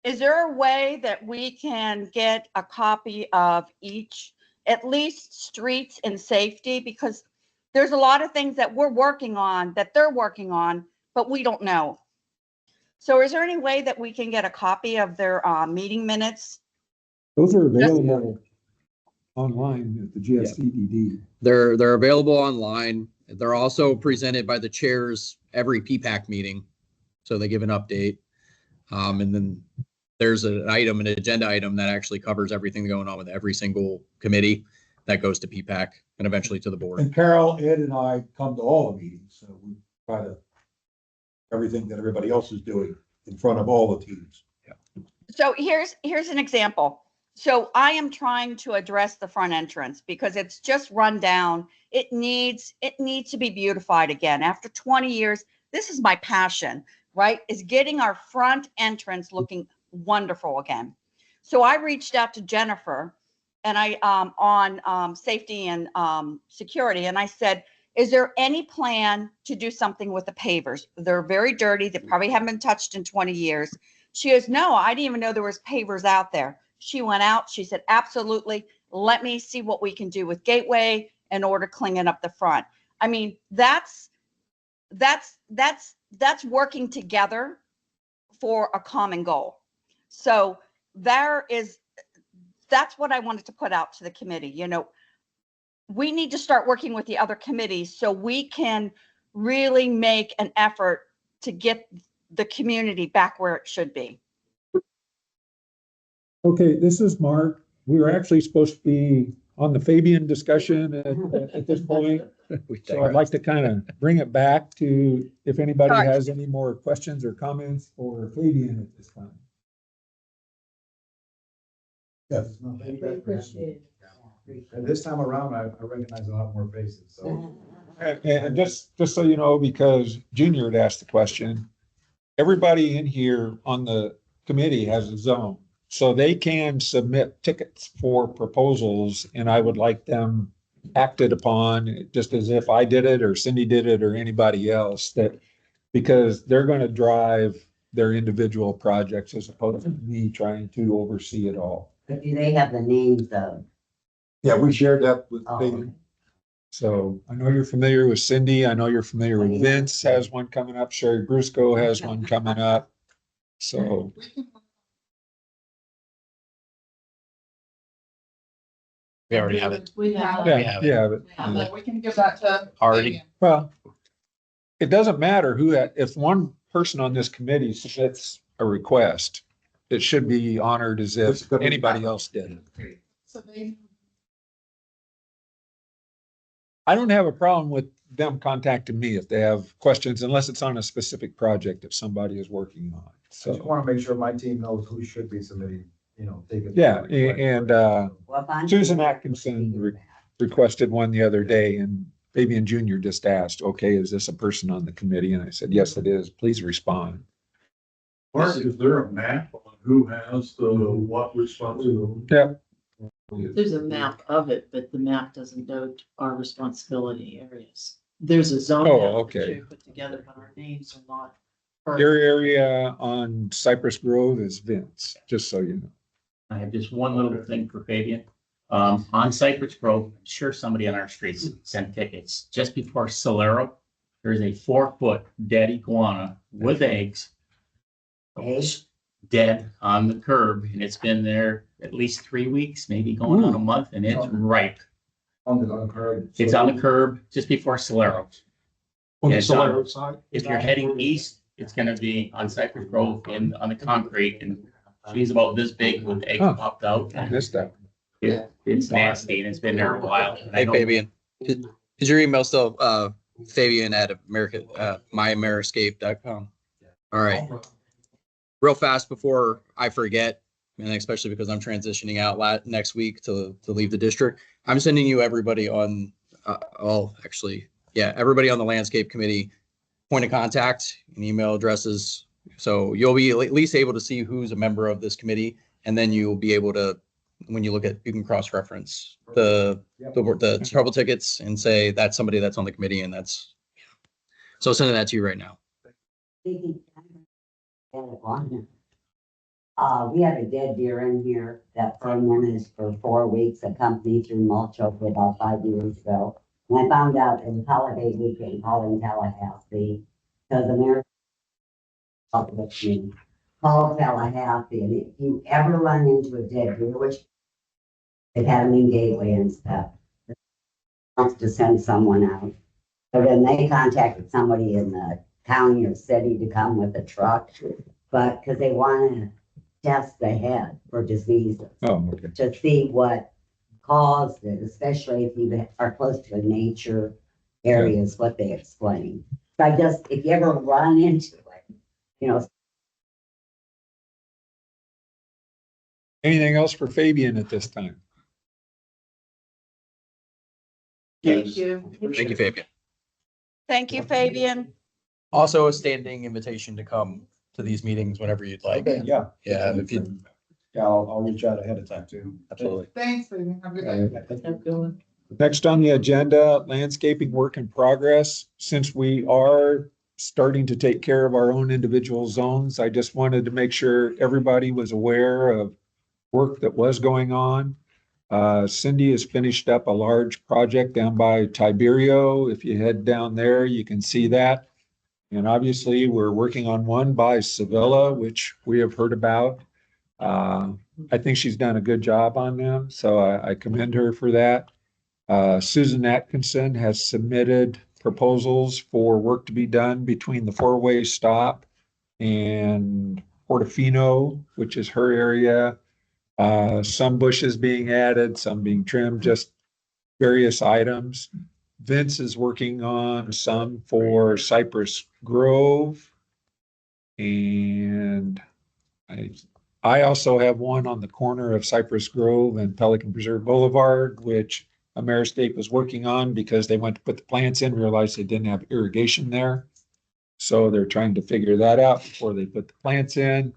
Is there a way that we can get a copy of each, at least streets and safety? Because there's a lot of things that we're working on, that they're working on, but we don't know. So is there any way that we can get a copy of their meeting minutes? Those are available online at the GSCDD. They're available online. They're also presented by the chairs every PPAC meeting. So they give an update. And then there's an agenda item that actually covers everything going on with every single committee that goes to PPAC and eventually to the board. And Carol, Ed, and I come to all the meetings, so we try to everything that everybody else is doing in front of all the teams. So here's an example. So I am trying to address the front entrance because it's just run down. It needs to be beautified again. After 20 years, this is my passion, right? Is getting our front entrance looking wonderful again. So I reached out to Jennifer and on safety and security, and I said, is there any plan to do something with the pavers? They're very dirty. They probably haven't been touched in 20 years. She goes, no, I didn't even know there was pavers out there. She went out. She said, absolutely. Let me see what we can do with Gateway in order to clean it up the front. I mean, that's working together for a common goal. So that's what I wanted to put out to the committee. we need to start working with the other committees so we can really make an effort to get the community back where it should be. Okay, this is Mark. We were actually supposed to be on the Fabian discussion at this point. So I'd like to kind of bring it back to if anybody All right. has any more questions or comments for Fabian at this time. Yes. And this time around, I recognize a lot more faces, so. And just so you know, because Junior had asked the question, everybody in here on the committee has a zone. So they can submit tickets for proposals and I would like them acted upon just as if I did it or Cindy did it or anybody else that, because they're going to drive their individual projects as opposed to me trying to oversee it all. But do they have the names of? Yeah, we shared that with Oh, Fabian. So I know you're familiar with Cindy. I know you're familiar with Vince has one coming up. Sherry Brusco has one coming up. So We already have it. We have. We yeah, have it. yeah, but So we can give that to. Already. Fabian. well, it doesn't matter who, if one person on this committee submits a request, it should be honored as if anybody else did it. So they, I don't have a problem with them contacting me if they have questions, unless it's on a specific project that somebody is working on. I just So, want to make sure my team knows who should be submitting, taking. yeah, and well, if I'm- Susan Atkinson requested one the other day and Fabian Junior just asked, okay, is this a person on the committee? And I said, yes, it is. Please respond. Mark, is there a map on who has the what responsibility? Yeah. There's a map of it, but the map doesn't note our responsibility areas. There's a zone Oh, map okay. that you put together, but our names are not. part Your of it. area on Cypress Grove is Vince, just so you know. I have just one little thing for Fabian. On Cypress Grove, I'm sure somebody on our streets sent tickets. Just before Solero, there's a 4-foot dead iguana with eggs. Eggs? Dead on the curb, and it's been there at least 3 weeks, maybe going on a month, and it's ripe. On the curb. It's on the curb just before Solero. On the Solero side? If you're heading east, it's gonna be on Cypress Grove and on the concrete, and she's about this big with eggs Huh. popped out. I missed that. It's nasty and it's been there a while. and I Hey, don't- Fabian, is your email still, Fabian at myamerascape.com? All right. Real fast before I forget, and especially because I'm transitioning out next week to leave the district, I'm sending you everybody on, everybody on the landscape committee, point of contact and email addresses. So you'll be at least able to see who's a member of this committee, and then you'll be able to, when you look at, you can cross-reference the trouble tickets and say that's somebody that's on the committee, and that's, so sending that to you right now. We had a dead deer in here that fermented for 4 weeks. A company threw mulch over about 5 years ago. And I found out it was holiday weekend calling Tallahassee because America called Tallahassee, and if you ever run into a dead deer, which they've had them in Gateway and stuff, wants to send someone out. So then they contacted somebody in the county or city to come with a truck, but because they want to test the head for diseases Oh, okay. to see what caused it, especially if you are close to a nature areas, what they explain. So I just, if you ever run into it, Anything else for Fabian at this time? Thank you. Thank you, Fabian. Thank you, Fabian. Also a standing invitation to come to these meetings whenever you'd like. Okay, yeah. Yeah, if you, Yeah, I'll reach out ahead of time too. absolutely. thanks, Fabian. Have a good day. Have a good one. Next on the agenda, landscaping work in progress. Since we are starting to take care of our own individual zones, I just wanted to make sure everybody was aware of work that was going on. Cindy has finished up a large project down by Tiberio. If you head down there, you can see that. And obviously, we're working on one by Sevilla, which we have heard about. I think she's done a good job on them, so I commend her for that. Susan Atkinson has submitted proposals for work to be done between the four-way stop and Portofino, which is her area. Some bushes being added, some being trimmed, just various items. Vince is working on some for Cypress Grove. And I also have one on the corner of Cypress Grove and Pelican Preserve Boulevard, which Ameriscape was working on because they went to put the plants in, realized they didn't have irrigation there. So they're trying to figure that out before they put the plants in.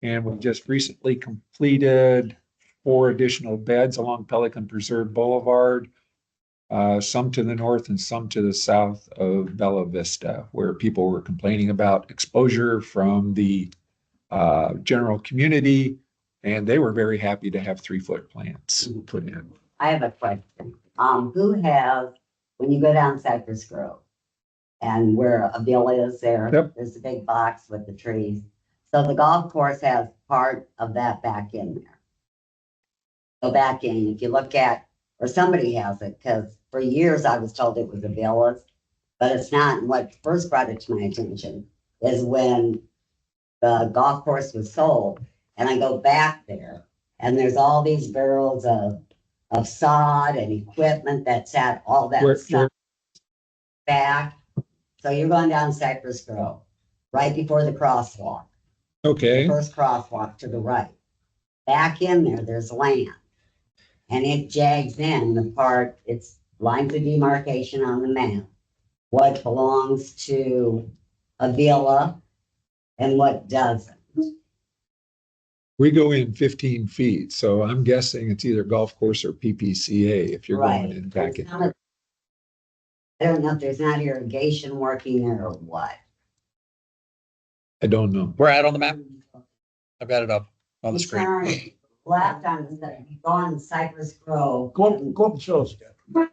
And we just recently completed 4 additional beds along Pelican Preserve Boulevard, some to the north and some to the south of Bella Vista, where people were complaining about exposure from the general community, and they were very happy to have 3-foot plants put in. I have a question. Who has, when you go down Cypress Grove and where Avila is there, Yep. there's a big box with the trees. So the golf course has part of that back in there. Go back in, if you look at, or somebody has it, because for years I was told it was Avila's, but it's not. And what first brought it to my attention is when the golf course was sold, and I go back there, and there's all these barrels of sod and equipment that sat all that stuff back. So you're going down Cypress Grove, right before the crosswalk. Okay. The first crosswalk to the right. Back in there, there's land. And it jags in the part, it's lines of demarcation on the map. What belongs to Avila and what doesn't. We go in 15 feet, so I'm guessing it's either golf course or PPCA if you're going in back in. I don't know if there's not irrigation working there or what. I don't know. We're out on the map. I've got it up on the screen. Turn left on the, go on Cypress Grove. Go up and show us again.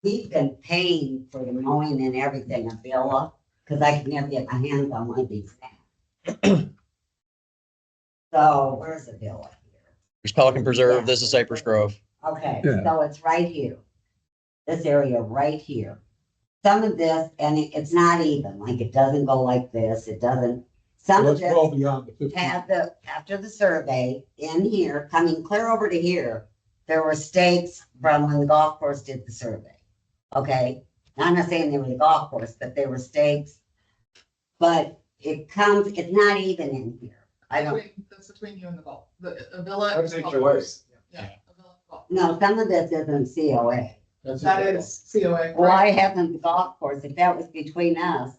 We've been paying for the mowing and everything at Villa, because I can never get my hands on one of these things. So where's the Villa here? There's Pelican Preserve. This is Cypress Grove. Okay, Yeah. so it's right here. This area right here. Some of this, and it's not even, like it doesn't go like this, it doesn't. Some of Let's go this beyond the 15. had after the survey, in here, coming clear over to here, there were stakes from when the golf course did the survey. Okay, now, I'm not saying they were the golf course, but they were stakes. But it's not even in here. I don't, That's between you and the golf, the Avila. That's and golf HOA. course. Yeah. Avila and golf. no, some of this isn't COA. That is COA. Why hasn't the golf course, if that was between us,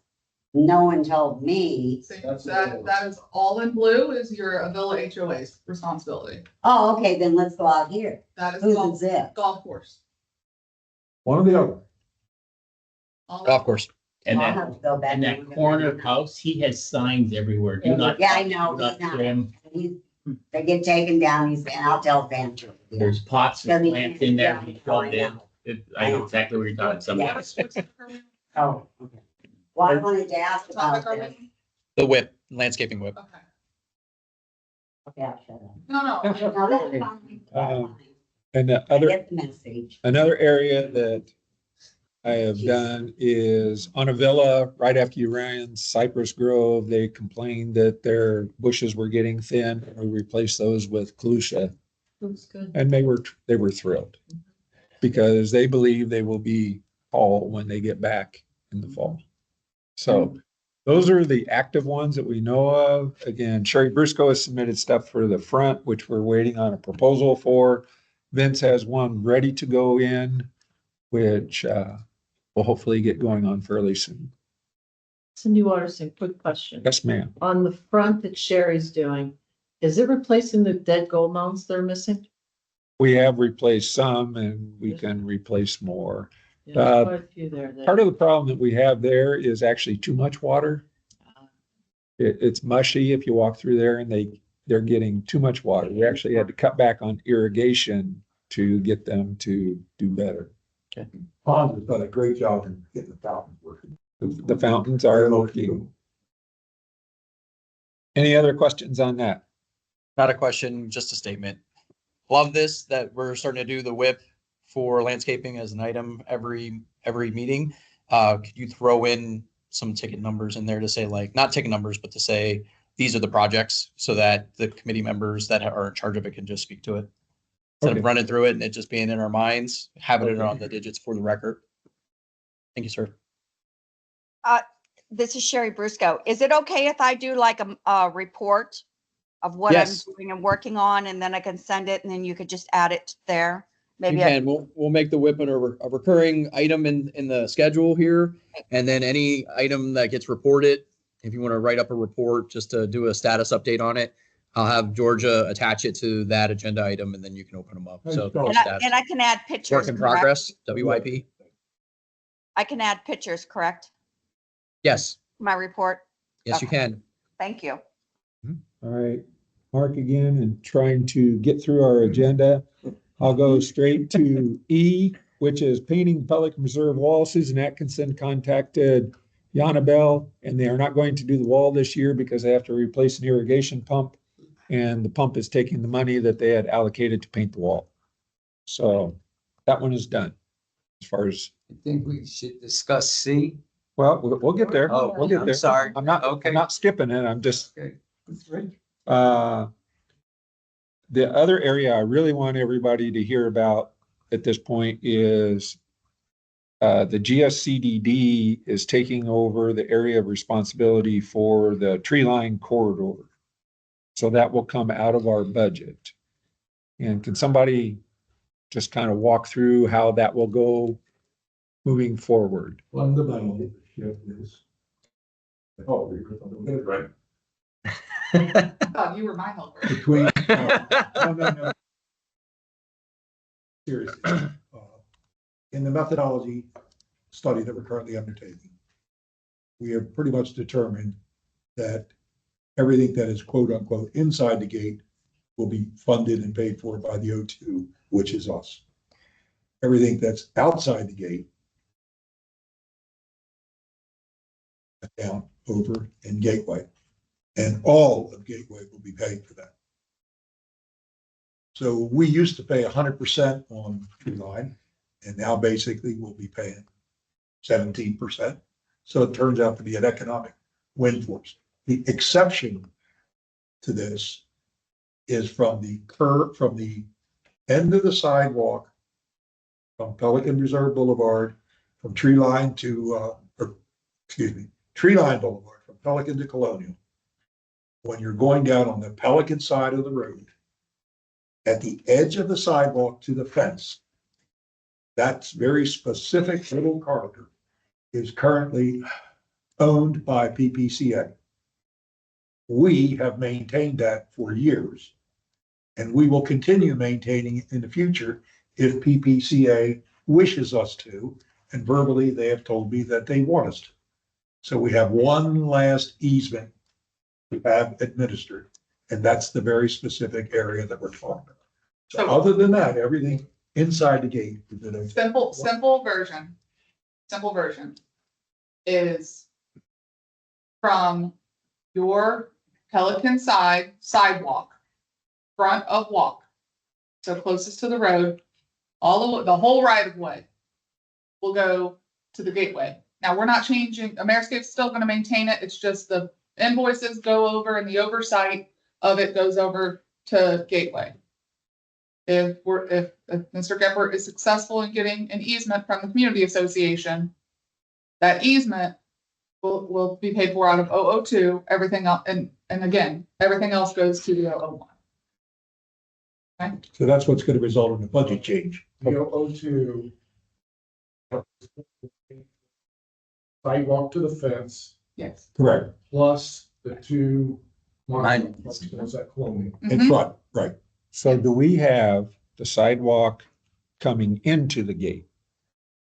no one told me. That is all in blue is your Avila HOA's responsibility. Oh, okay, then let's go out here. That is Whose golf, is it? golf course. One or the other. All Golf course. And I'll that, have to go back and that corner house, he has signs everywhere. Do not. Yeah, I know, do not he's not. trim. They get taken down, he's, and I'll tell Vanter. There's pots and Doesn't plants in there. even- He filled in. I know exactly what you're talking, some. Yeah. Oh, okay. Well, I wanted to ask about this. The whip, landscaping whip. Okay. Okay, I'll shut up. No, No, that's fine. That's fine. And the I other, get the message. another area that I have done is on a villa right after you ran Cypress Grove. They complained that their bushes were getting thin. We replaced those with Calusha, Looks good. and they were thrilled because they believe they will be tall when they get back in the fall. So those are the active ones that we know of. Again, Sherry Briscoe has submitted stuff for the front, which we're waiting on a proposal for. Vince has one ready to go in, which will hopefully get going on fairly soon. Cindy Watterson, quick question. Yes, ma'am. On the front that Sherry's doing, is it replacing the dead gold mounds that are missing? We have replaced some and we can replace more. Yeah, there's quite a few there. Part of the problem that we have there is actually too much water. It's mushy if you walk through there and they're getting too much water. We actually had to cut back on irrigation to get them to do better. Hans has done a great job in getting the fountains working. The fountains are working. Any other questions on that? Not a question, just a statement. love this, that we're starting to do the whip for landscaping as an item every meeting. Could you throw in some ticket numbers in there to say, like, not ticket numbers, but to say, these are the projects, so that the committee members that are in charge of it can just speak to it? Instead Okay. of running through it and it just being in our minds, having it Okay. on the digits for the record. Thank you, sir. This is Sherry Brusco. Is it okay if I do like a report of what I'm Yes. doing and working on, and then I can send it, and then you could just add it there? You Maybe can, we'll make the whip a recurring item in the schedule here. And then any item that gets reported, if you want to write up a report, just to do a status update on it, I'll have Georgia attach it to that agenda item, and then you can open them up. So and I can add pictures. work in correct? progress, WIP. I can add pictures, correct? Yes, My report. yes, you Okay. can. Thank you. All right, Mark again, and trying to get through our agenda. I'll go straight to E, which is painting Pelican Reserve wall. Susan Atkinson contacted Yana Bell, and they are not going to do the wall this year because they have to replace an irrigation pump. And the pump is taking the money that they had allocated to paint the wall. So that one is done. As far as, I think we should discuss C. well, we'll get there. Oh, We'll get I'm there. sorry. I'm not Okay. skipping it. I'm just, Okay. That's right. the other area I really want everybody to hear about at this point is the GSCDD is taking over the area of responsibility for the tree line corridor. So that will come out of our budget. And can somebody just kind of walk through how that will go moving forward? Fundamentally, the shift is. Oh, you're right. Oh, you were my helper. Between, no. Seriously. In the methodology study that we're currently undertaking, we have pretty much determined that everything that is quote unquote inside the gate will be funded and paid for by the O2, which is us. Everything that's outside the gate, down, over, and Gateway, and all of Gateway will be paid for that. So we used to pay 100% on tree line, and now basically we'll be paying 17%. So it turns out to be an economic win for us. The exception to this is from the end of the sidewalk from Pelican Reserve Boulevard, from Tree Line Boulevard, from Pelican to Colonial. When you're going down on the Pelican side of the road, at the edge of the sidewalk to the fence, that very specific little corridor is currently owned by PPCA. We have maintained that for years, and we will continue maintaining it in the future if PPCA wishes us to, and verbally they have told me that they want us to. So we have one last easement to have administered, and that's the very specific area that we're talking about. So other than that, everything inside the gate is in a Simple version is from your Pelican sidewalk, front of walk, so closest to the road, the whole right of way will go to the gateway. Now, we're not changing, Ameriscape's still gonna maintain it, it's just the invoices go over and the oversight of it goes over to Gateway. If Mr. Gepper is successful in getting an easement from the community association, that easement will be paid for out of 002, everything else, and again, everything else goes to the 001. Okay? So that's what's going to result in a budget change. The O2 sidewalk to the fence Yes. Correct. plus the two monuments at Colonial. In front, right. So do we have the sidewalk coming into the gate?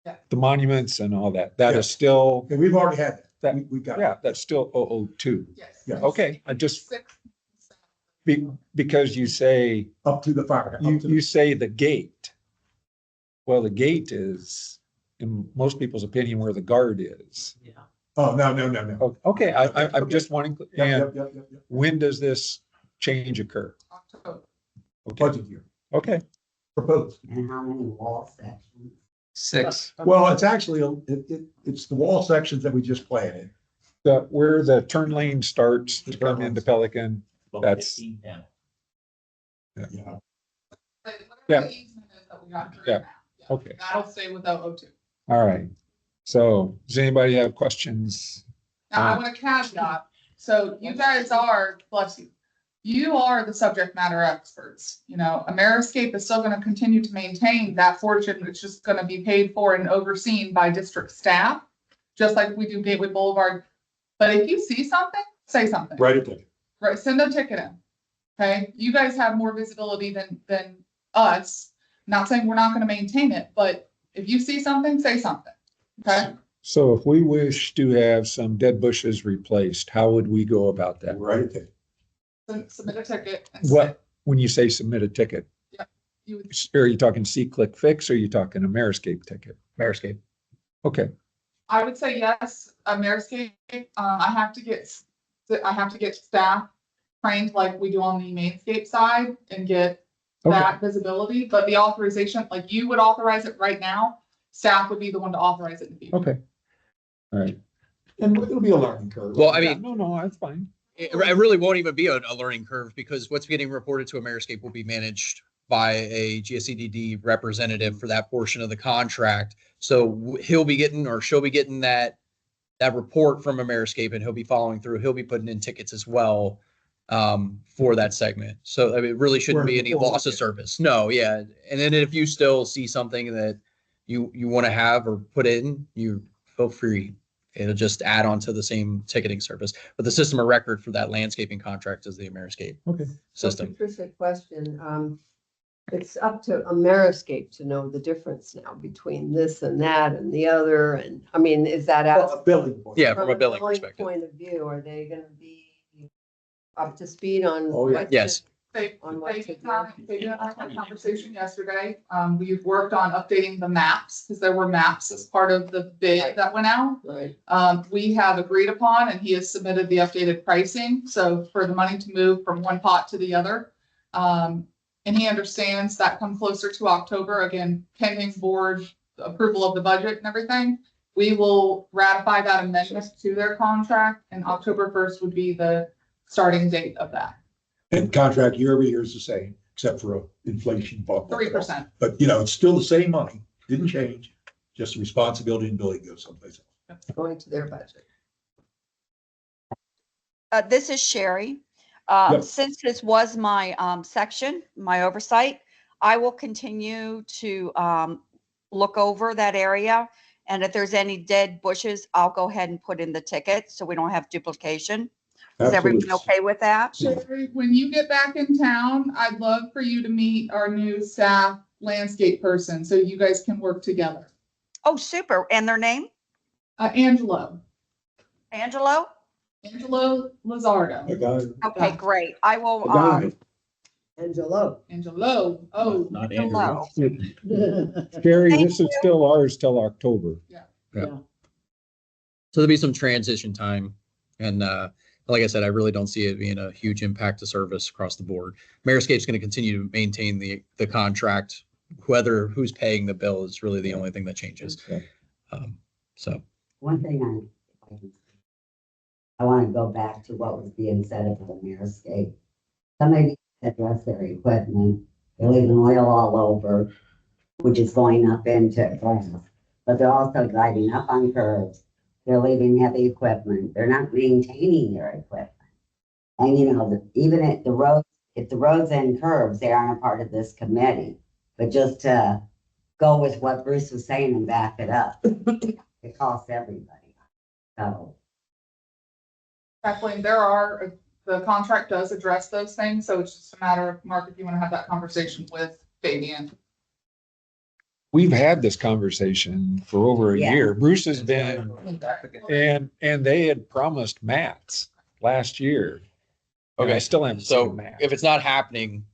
Yeah. The monuments and all that, that Yeah. is still, Okay, we've already had that. that, We got it. yeah, that's still 002. Yes. Yeah. Okay, I just, 6. because you say, Up to the fire. you say the gate. Well, the gate is, in most people's opinion, where the guard is. Yeah. Oh, no. Okay, I'm just wanting, and Yep. when does this change occur? October. Okay, Budget year. Okay, proposed. And how many wall sections? 6. Well, it's actually, it's the wall sections that we just planted. where the turn lane starts to come into Pelican, that's, Yeah. But Yeah. whatever the easement is that we got through Yeah. now, yeah, okay, that'll stay without O2. all right. So does anybody have questions? Now, I want to caveat, so you guys are, bless you, you are the subject matter experts. You know, Ameriscape is still going to continue to maintain that portion. It's just going to be paid for and overseen by district staff, just like we do Gateway Boulevard. But if you see something, say something. Write it down. Right, send a ticket in. Okay, you guys have more visibility than us. Not saying we're not going to maintain it, but if you see something, say something. Okay. So if we wish to have some dead bushes replaced, how would we go about that? Write it down. Submit a ticket. And What, when you say submit a ticket, you would, are you talking see, click, fix, or are you talking Ameriscape ticket? Marescape. Okay, I would say yes, Ameriscape. I have to get staff trained like we do on the Mainscape side and get that visibility. But the authorization, like you would authorize it right now, staff would be the one to authorize it in the future. okay. All right. And it'll be a learning curve. Well, I Yeah, mean, no, that's fine. it really won't even be a learning curve because what's getting reported to Ameriscape will be managed by a GSCDD representative for that portion of the contract. So he'll be getting, or she'll be getting that report from Ameriscape, and he'll be following through. He'll be putting in tickets as well for that segment. So I mean, it really shouldn't be any loss of service. No, yeah. And then if you still see something that you want to have or put in, you feel free. It'll just add on to the same ticketing service. But the system of record for that landscaping contract is the Ameriscape system. Patricia, question. It's up to Ameriscape to know the difference now between this and that and the other. And I mean, is that Well, a billing point. Yeah, from a billing perspective. point of view, are they going to be up to speed on? Oh, yeah. what Yes. They On what to do. and I had a conversation yesterday. We've worked on updating the maps because there were maps as part of the bid that went out. Right. We have agreed upon and he has submitted the updated pricing. So for the money to move from one pot to the other. And he understands that come closer to October, again, pending board approval of the budget and everything. We will ratify that amendment to their contract and October 1st would be the starting date of that. And contract year over year is the same, except for a inflation bump. 3%. But you know, it's still the same money, didn't change, just the responsibility and billing goes someplace else. Going to their budget. This is Sherry. Yep. Since this was my section, my oversight, I will continue to look over that area. And if there's any dead bushes, I'll go ahead and put in the ticket so we don't have duplication. Is everyone Absolutely. okay with that? Sherry, when you get back in town, I'd love for you to meet our new staff landscape person so you guys can work together. Oh, super. And their name? Angelo Angelo? Lizardo. I got it. Okay, great. I will, I got it. Angelo. Angelo, oh. Not hello. Gary, Thank this is still ours till October. So there'll be some transition time. And like I said, I really don't see it being a huge impact to service across the board. Ameriscape's going to continue to maintain the contract. Who's paying the bill is really the only thing that changes. So One thing I want to go back to what was being said about Ameriscape. Somebody address their equipment. They're leaving oil all over, which is going up into grass. But they're also driving up on curbs. They're leaving heavy equipment. They're not maintaining their equipment. And you know, even if the roads and curbs, they aren't a part of this committee. But just to go with what Bruce was saying and back it up, it costs everybody. So. Kathleen, the contract does address those things, so it's just a matter of, Mark, if you want to have that conversation with Fabian. We've had this conversation for over a Yeah. year. Bruce has been, and they had promised mats last year. And I Okay, still haven't so seen mats. if it's not happening,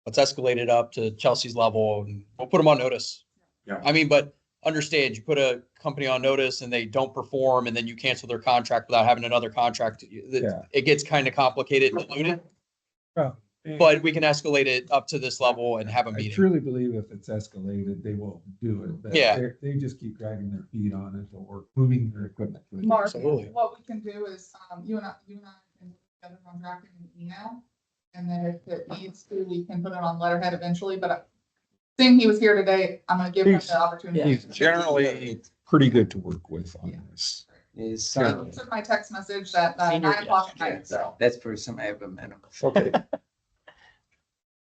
let's escalate it up to Chelsea's level and we'll put them on notice. Yeah. I mean, but understand, you put a company on notice and they don't perform and then you cancel their contract without having another contract. Yeah. It gets kind of complicated and diluted. Well, but we can escalate it up to this level and have a I meeting. truly believe if it's escalated, they will do it. But Yeah. they just keep dragging their feet on it or moving their equipment. to it. Mark, Absolutely. what we can do is, you and I can get on drafting an email. And then if it needs to, we can put it on letterhead eventually, but seeing he was here today, I'm gonna give him the opportunity. He's generally pretty good to work with on this. Is Yeah. son, This is my text message at Senior- 9 o'clock at night, so. that's the first time I ever met him. Okay,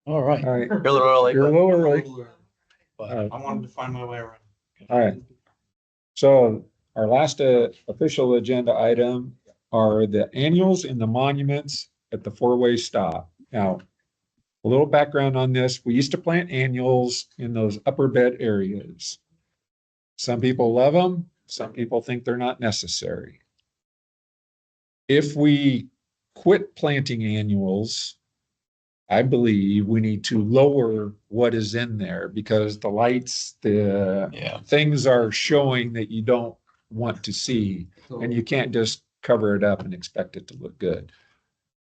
All right. all right. You're a little early. You're a little early. But I wanted to find my way around. All right. So our last official agenda item are the annuals and the monuments at the four-way stop. Now, a little background on this. We used to plant annuals in those upper bed areas. Some people love them. Some people think they're not necessary. If we quit planting annuals, I believe we need to lower what is in there because the lights, the things are showing that you don't want to see, and you can't just cover it up and expect it to look good.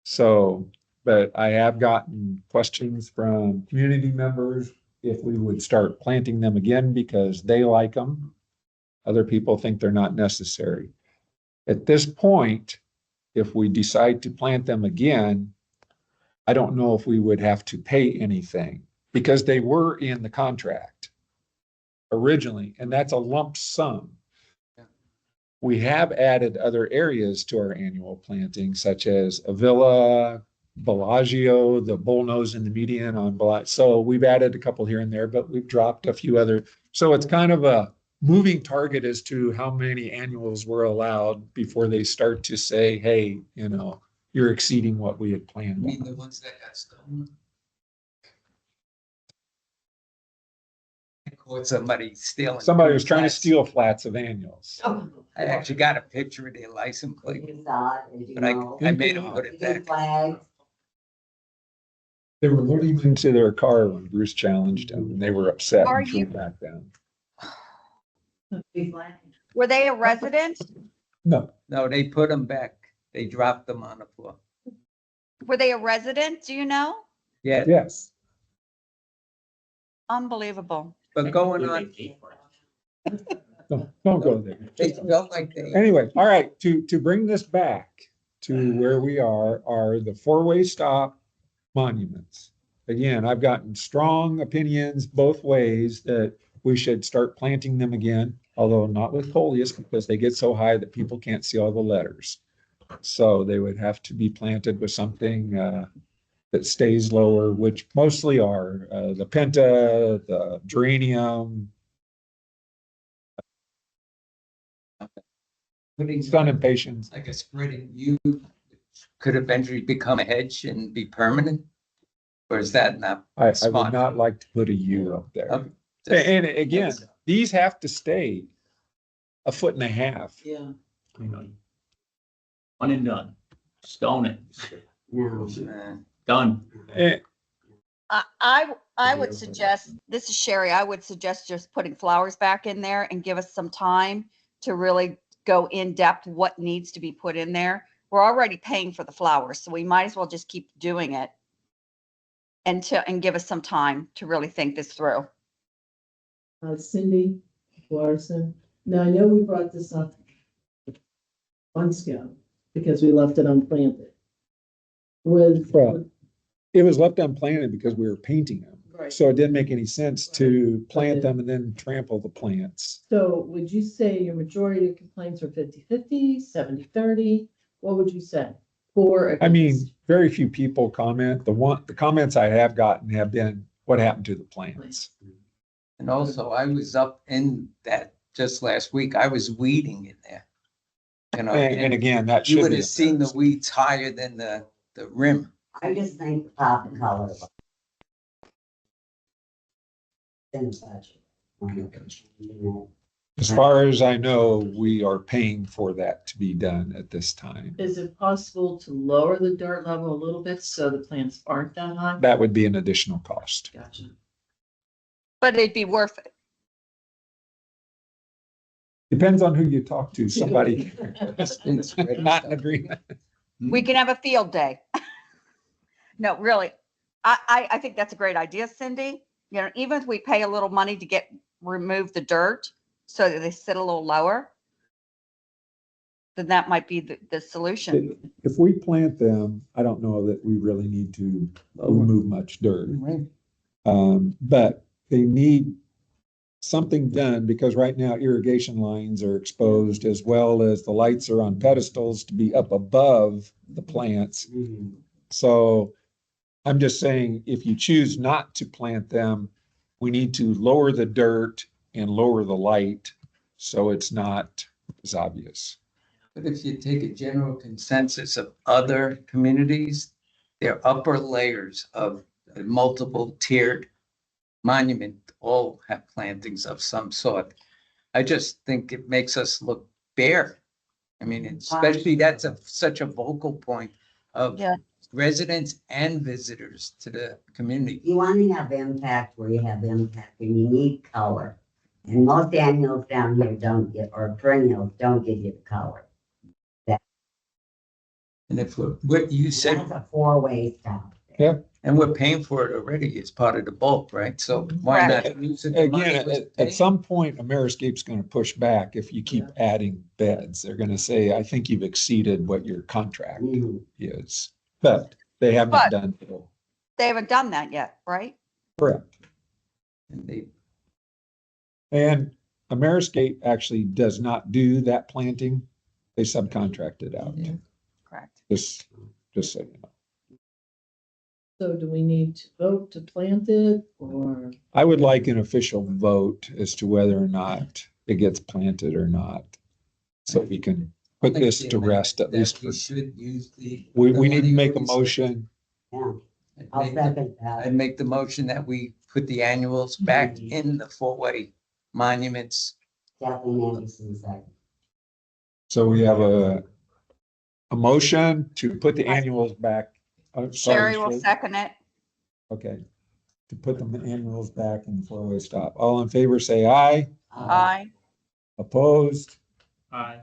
So, but I have gotten questions from community members if we would start planting them again because they like them. Other people think they're not necessary. At this point, if we decide to plant them again, I don't know if we would have to pay anything because they were in the contract originally, and that's a lump sum. We have added other areas to our annual planting, such as Avila, Bellagio, the bullnose and the median on Bellagio. So we've added a couple here and there, but we've dropped a few other. So it's kind of a moving target as to how many annuals we're allowed before they start to say, hey, you know, you're exceeding what we had planned. The ones that got stolen. I caught somebody stealing. Somebody was trying to flats. steal flats of annuals. I actually got a picture of their license plate, You saw it, as you but know. I made them put it back. Flags. They were loading into their car when Bruce challenged them, and they were upset Are and threw you- back down. Were they a resident? No, No, they put them back. They dropped them on the floor. Were they a resident? Do you know? Yeah, yes. Unbelievable. but going on, Don't go there. they felt like they. Anyway, all right, to bring this back to where we are the four-way stop monuments. Again, I've gotten strong opinions both ways that we should start planting them again, although not with coleus because they get so high that people can't see all the letters. So they would have to be planted with something that stays lower, which mostly are the penta, the geranium, sun impatiens. Like a spreading you could eventually become a hedge and be permanent? Or is that not? I would smart? not like to put a U up there. Okay. And again, these have to stay 1.5 feet. Yeah. You know, one and done. Stone it. Done. Eh, I would suggest, this is Sherry, I would suggest just putting flowers back in there and give us some time to really go in depth what needs to be put in there. We're already paying for the flowers, so we might as well just keep doing it and give us some time to really think this through. Cindy Larson. Now, I know we brought this up months ago because we left it unplanted. Well, it was left unplanted because we were painting them. Right. So it didn't make any sense to plant them and then trample the plants. So would you say your majority of complaints are 50-50, 70-30? What would you say? For, I mean, very few people comment. The comments I have gotten have been, what happened to the plants? And also, I was up in that just last week. I was weeding in there. You know, And again, that you should would be. have seen the weeds higher than the rim. I just think the pop of color. In the budget. You know, As far as I know, we are paying for that to be done at this time. is it possible to lower the dirt level a little bit so the plants aren't that high? That would be an additional cost. Gotcha. But it'd be worth it. Depends on who you talk to. Somebody not in agreement. We can have a field day. No, really, I think that's a great idea, Cindy. You know, even if we pay a little money to remove the dirt so that they sit a little lower, then that might be the solution. If we plant them, I don't know that we really need to remove much dirt. But they need something done because right now irrigation lines are exposed as well as the lights are on pedestals to be up above the plants. So I'm just saying, if you choose not to plant them, we need to lower the dirt and lower the light so it's not as obvious. But if you take a general consensus of other communities, their upper layers of the multiple tiered monument all have plantings of some sort. I just think it makes us look bare. I mean, especially that's such a vocal point of Yeah. residents and visitors to the community. You want to have impact where you have impact and you need color. And most annuals down here don't get, or perennials don't give you the color. And if what you said, That's a four-way stop. and we're paying for it already, it's part of the bulk, right? So why Correct. not use it? The money Again, was at paid. some point, Ameriscape's going to push back if you keep adding beds. They're going to say, I think you've exceeded what your contract is. But they have not done so. They haven't done that yet, right? Correct. And they And Ameriscape actually does not do that planting. They subcontract it out. Correct. Just so you know. So do we need to vote to plant it or? I would like an official vote as to whether or not it gets planted or not. So we can put this to rest at least. We should use the. We need to make a motion. Yeah, I'll second that. I'd make the motion that we put the annuals back in the four-way monuments. Kathleen Anderson second. So we have a motion to put the annuals back. Sherry will second it. Okay. To put the annuals back in the four-way stop. All in favor, say aye. Aye. Opposed? Aye.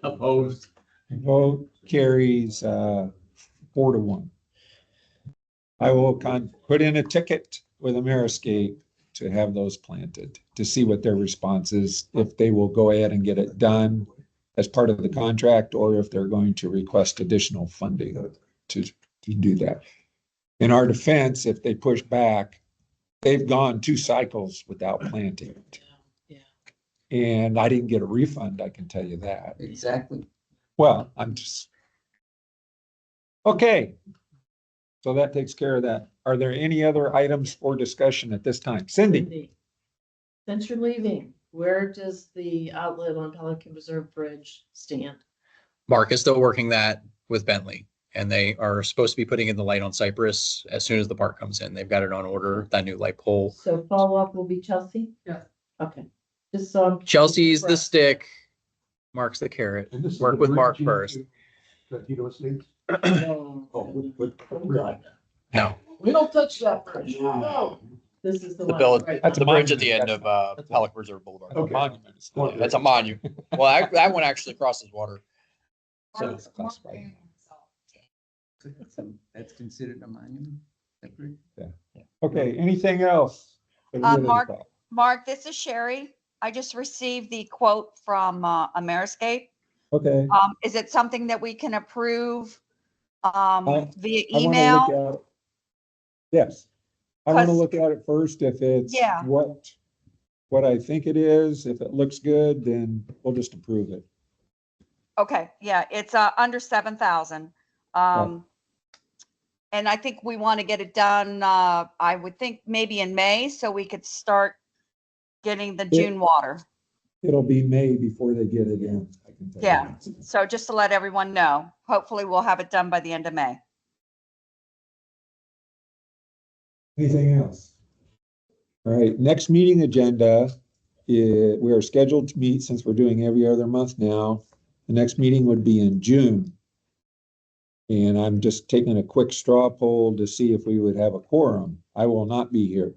Opposed. Vote carries 4-1. I will put in a ticket with Ameriscape to have those planted, to see what their response is, if they will go ahead and get it done as part of the contract, or if they're going to request additional funding to do that. In our defense, if they push back, they've gone 2 cycles without planting it. And I didn't get a refund, I can tell you that. Exactly. Well, I'm just. Okay. So that takes care of that. Are there any other items for discussion at this time? Cindy? Since you're leaving, where does the outlet on Pelican Reserve Bridge stand? Mark is still working that with Bentley, and they are supposed to be putting in the light on Cypress as soon as the part comes in. They've got it on order, that new light pole. So follow-up will be Chelsea? Yeah. Okay, just so. I'm- Chelsea's the stick, Mark's the carrot. And this is Work the with bridge Mark into first. the Tito Estates? No, No, We don't touch that bridge. No. this is the the one. bill, right? that's the bridge at the end of Pelican Reserve Boulevard. Okay. Monument. Yeah, that's a monument. Well, that one actually crosses water. So it's classified. That's considered a monument? That bridge? Okay, anything else? Mark, this is Sherry. I just received the quote from Ameriscape. Okay. Is it something that we can approve via I wanna email? look at it. Yes. I want to 'Cause- look at it first. If it's Yeah. what I think it is, if it looks good, then we'll just approve it. Okay, yeah, it's under 7,000. And I think we want to get it done, I would think maybe in May, so we could start getting the June water. It'll be May before they get it in. I can tell you Yeah. that. So just to let everyone know, hopefully we'll have it done by the end of May. Anything else? All right, next meeting agenda, we are scheduled to meet, since we're doing every other month now. The next meeting would be in June. And I'm just taking a quick straw poll to see if we would have a quorum. I will not be here.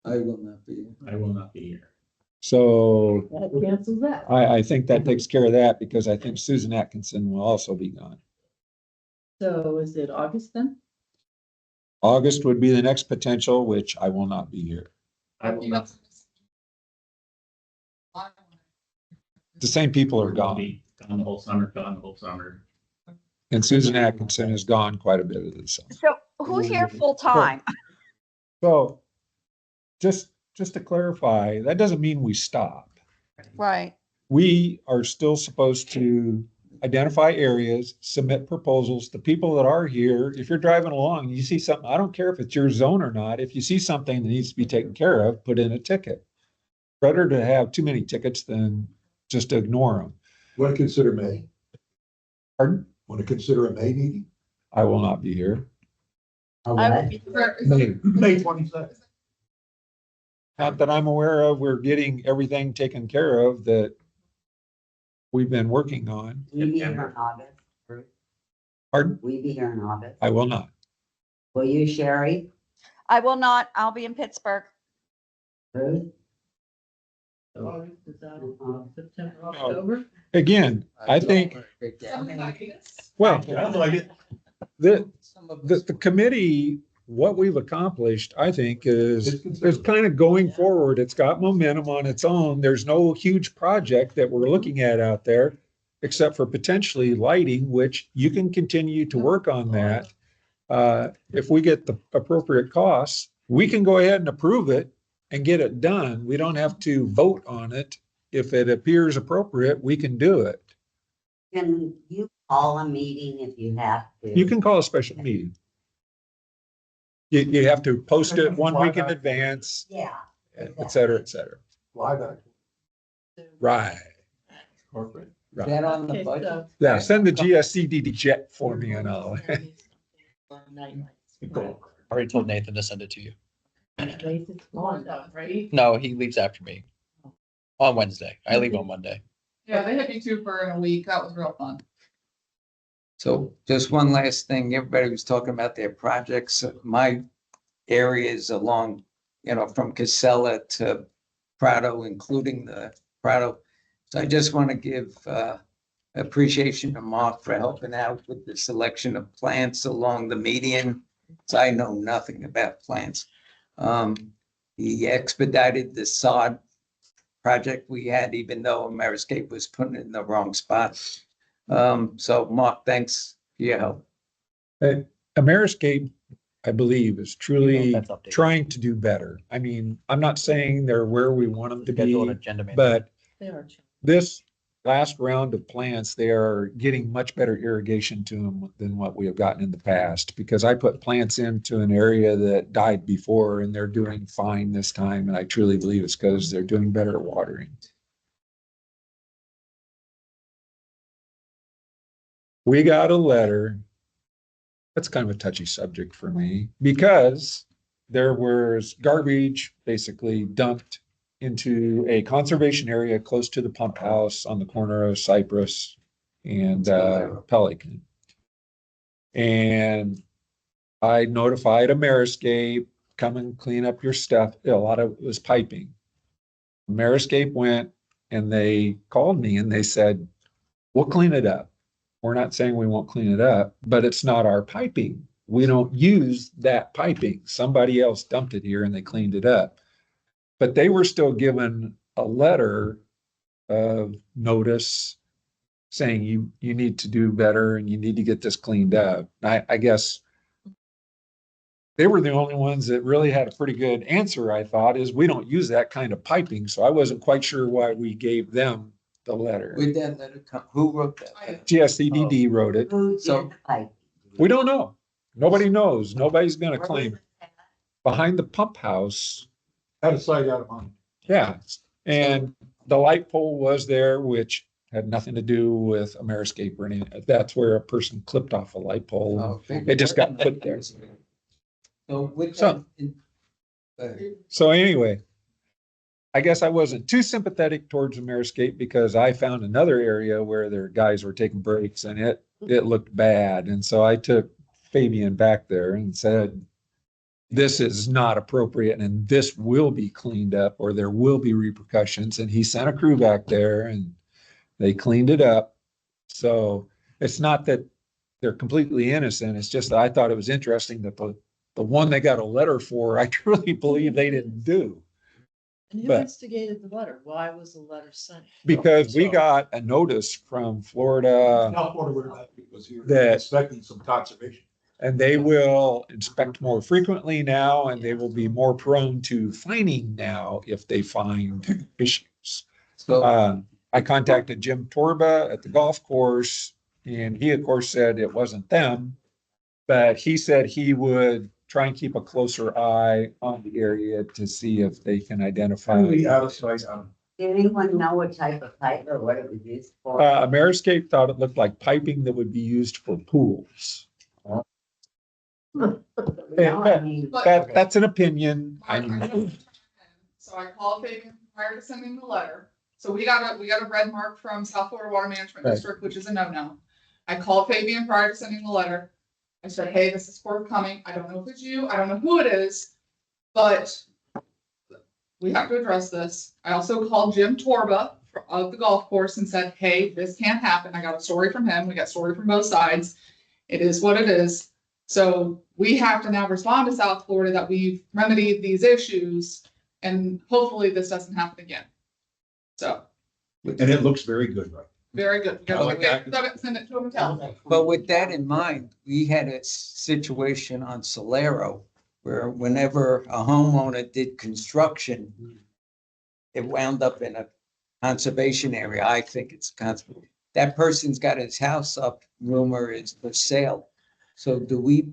I will not be. I will not be here. So That cancels that. I think that takes care of that, because I think Susan Atkinson will also be gone. So is it August then? August would be the next potential, which I will not be here. I will not The same people are gone, be gone the whole summer, gone the whole summer. and Susan Atkinson is gone quite a bit of this summer. So who's here full time? So just to clarify, that doesn't mean we stop. Right. We are still supposed to identify areas, submit proposals. The people that are here, if you're driving along, you see something, I don't care if it's your zone or not. If you see something that needs to be taken care of, put in a ticket. Better to have too many tickets than just to ignore them. Want to consider May? Pardon? Want to consider a May meeting? I will not be here. Okay. May 22nd. Not that I'm aware of. We're getting everything taken care of that we've been working on. Will you be here in August? Pardon? Will you be here in August? I will not. Will you, Sherry? I will not. I'll be in Pittsburgh. Ruth? September, October. Again, I think, well, I like it. the committee, what we've accomplished, I think, is kind of going forward. It's got momentum on its own. There's no huge project that we're looking at out there, except for potentially lighting, which you can continue to work on that. If we get the appropriate costs, we can go ahead and approve it and get it done. We don't have to vote on it. If it appears appropriate, we can do it. Can you call a meeting if you have to? You can call a special meeting. You have to post it 1 week in advance, Yeah. et cetera, et cetera. Fly back. Right. Corporate. Is that on the Okay, budget? so- Yeah, send the GSCD jet for me and I'll. I already told Nathan to send it to you. Nathan's gone though, right? No, he leaves after me on Wednesday. I leave on Monday. Yeah, they had me too for in a week. That was real fun. So just one last thing, everybody was talking about their projects. My areas along, from Casella to Prado, including the Prado. So I just want to give appreciation to Mark for helping out with the selection of plants along the median. So I know nothing about plants. He expedited the sod project we had, even though Ameriscape was putting it in the wrong spot. So Mark, thanks for your help. Ameriscape, I believe, is truly That's updated. trying to do better. I mean, I'm not saying they're where we want them to Schedule an be, agenda man. but They are. this last round of plants, they are getting much better irrigation to them than what we have gotten in the past, because I put plants into an area that died before and they're doing fine this time. And I truly believe it's because they're doing better at watering. We got a letter. That's kind of a touchy subject for me, because there was garbage basically dumped into a conservation area close to the pump house on the corner of Cypress and Pelican. And I notified Ameriscape, come and clean up your stuff. A lot of it was piping. Ameriscape went and they called me and they said, we'll clean it up. We're not saying we won't clean it up, but it's not our piping. We don't use that piping. Somebody else dumped it here and they cleaned it up. But they were still given a letter of notice saying you need to do better and you need to get this cleaned up. I guess they were the only ones that really had a pretty good answer, I thought, is we don't use that kind of piping. So I wasn't quite sure why we gave them the letter. With that letter come, who wrote that? GSCDD wrote it. Who did So- the pipe? We don't know. Nobody knows. Nobody's gonna claim. Behind the pump house, Out of sight, out of mind. yeah, and the light pole was there, which had nothing to do with Ameriscape or anything. That's where a person clipped off a light pole. Oh, It just got put there. So with So- that, So anyway, I guess I wasn't too sympathetic towards Ameriscape because I found another area where their guys were taking breaks and it looked bad. And so I took Fabian back there and said, this is not appropriate and this will be cleaned up or there will be repercussions. And he sent a crew back there and they cleaned it up. So it's not that they're completely innocent. It's just that I thought it was interesting that the The one they got a letter for, I truly believe they didn't do. And who But- instigated the letter? Why was the letter sent? Because we So- got a notice from Florida California, where that was here, That- expecting some conservation. and they will inspect more frequently now and they will be more prone to fining now if they find issues. So I contacted Jim Torba at the golf course and he of course said it wasn't them. But he said he would try and keep a closer eye on the area to see if they can identify. Finally, out of sight, out of Did anyone know what type of pipe or what it was used for? Ameriscape thought it looked like piping that would be used for pools. No, I mean, That's an opinion. So I called Fabian prior to sending the letter. So we got a red mark from South Florida Water Management Right. District, which is a no-no. I called Fabian prior to sending the letter. I said, hey, this is forthcoming. I don't know if it's you. I don't know who it is, but we have to address this. I also called Jim Torba of the golf course and said, hey, this can't happen. I got a story from him. We got story from both sides. It is what it is. So we have to now respond to South Florida that we've remedied these issues and hopefully this doesn't happen again. So, And it looks very good, right? very good. We gotta look at it, send it to him and tell him. But with that in mind, we had a situation on Solero where whenever a homeowner did construction, it wound up in a conservation area. I think it's conservation. That person's got his house up, rumor is for sale. So do we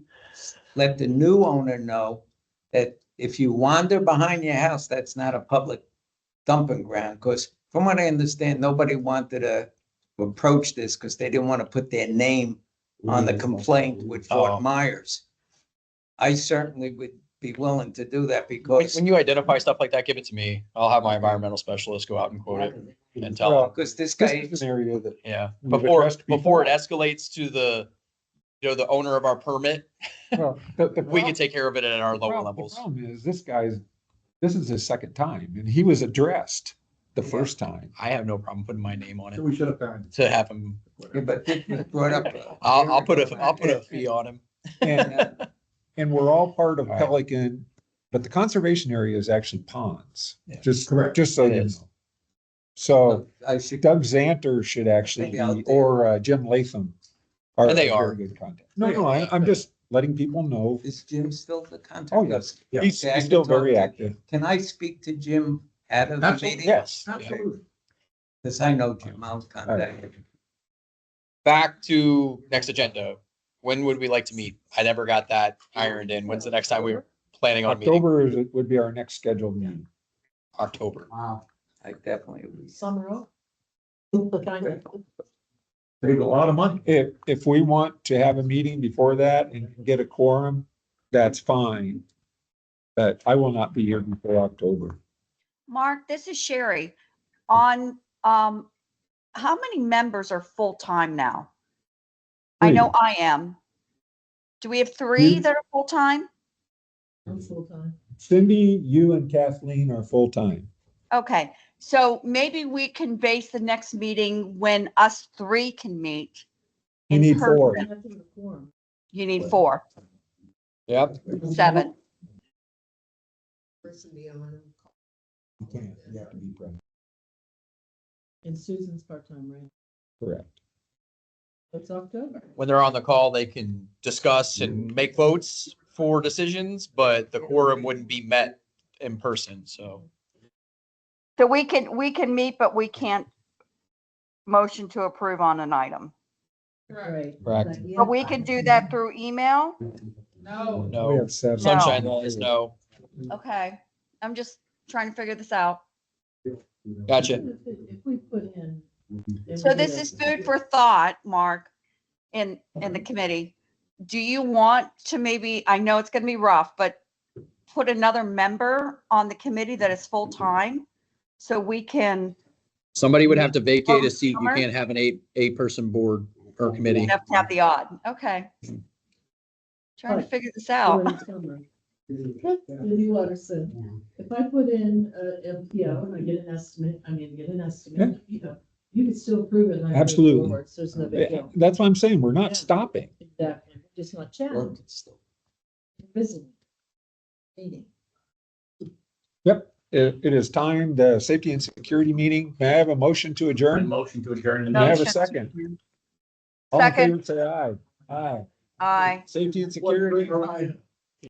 let the new owner know that if you wander behind your house, that's not a public dumping ground? Because from what I understand, nobody wanted to approach this because they didn't want to put their name on the complaint with Oh. Fort Myers. I certainly would be willing to do that When, because, when you identify stuff like that, give it to me. I'll have my environmental specialist go out and quote it and tell them. because this This guy, is an area that Yeah, We've before addressed before it before. escalates to the, the owner of our permit, well, we can take care of it at our lower The levels. problem is this is his second time and he was addressed the first time. I have no problem putting my name on So it we should have found. to have him. yeah, but this was brought up. I'll put a fee on him. And we're all part of Pelican, but the conservation area is actually ponds. Yeah. Just Correct. just so It you is. know. So I should, Doug Zanter should actually Maybe out be, there. or Jim Latham. And they a are. very good contact. No, I'm just letting people know. is Jim still the contact? Oh, yes. Yeah. He's Okay, I he's can still talk very to- active. Can I speak to Jim out of the Absolutely. meeting? Yes. Absolutely. Because I know Jim, I'll contact him. Back to next agenda. When would we like to meet? I never got that ironed in. When's the next time we were planning on meeting? October would be our next scheduled meeting. October. wow. I definitely would. Summer off. Kind of. Saved a lot of money. If we want to have a meeting before that and get a quorum, that's fine. But I will not be here before October. Mark, this is Sherry. On, how many members are full-time now? I know I am. Do we have three You- that are full-time? I'm full-time. Cindy, you and Kathleen are full-time. Okay, so maybe we can base the next meeting when us three can meet. You in need four. I person. have to have a quorum. You need four, Yep. 7. Person be on. You can't, you have to be present. And Susan's part-time, right? Correct. It's October. When they're on the call, they can discuss and make votes for decisions, but the quorum wouldn't be met in person, so. So we can meet, but we can't motion to approve on an item. Right. Correct. But we can do that through email? No, We No, have 7. sunshine law is no. Okay, I'm just trying to figure this out. Gotcha. If we put in. So this is food for thought, Mark, in the committee. Do you want to maybe, I know it's gonna be rough, but put another member on the committee that is full-time? So we can, Somebody would have to vacate a seat. You Summer? can't have an eight-person board or committee. have to have the odd, okay. Trying to Right. figure this out. Maybe Watterson, if I put in a MPO and I get an estimate, you know, you could still prove it. and I move Absolutely. forward, so there's no big deal. That's what I'm saying. We're Yeah. not stopping. Exactly, just not challenged. Visiting. meeting. Yep, it is time, the safety and security meeting. May I have a motion to adjourn? Motion to adjourn. May I have a Motion. second? All in Second. favor, say aye. Aye. Aye. Safety and security.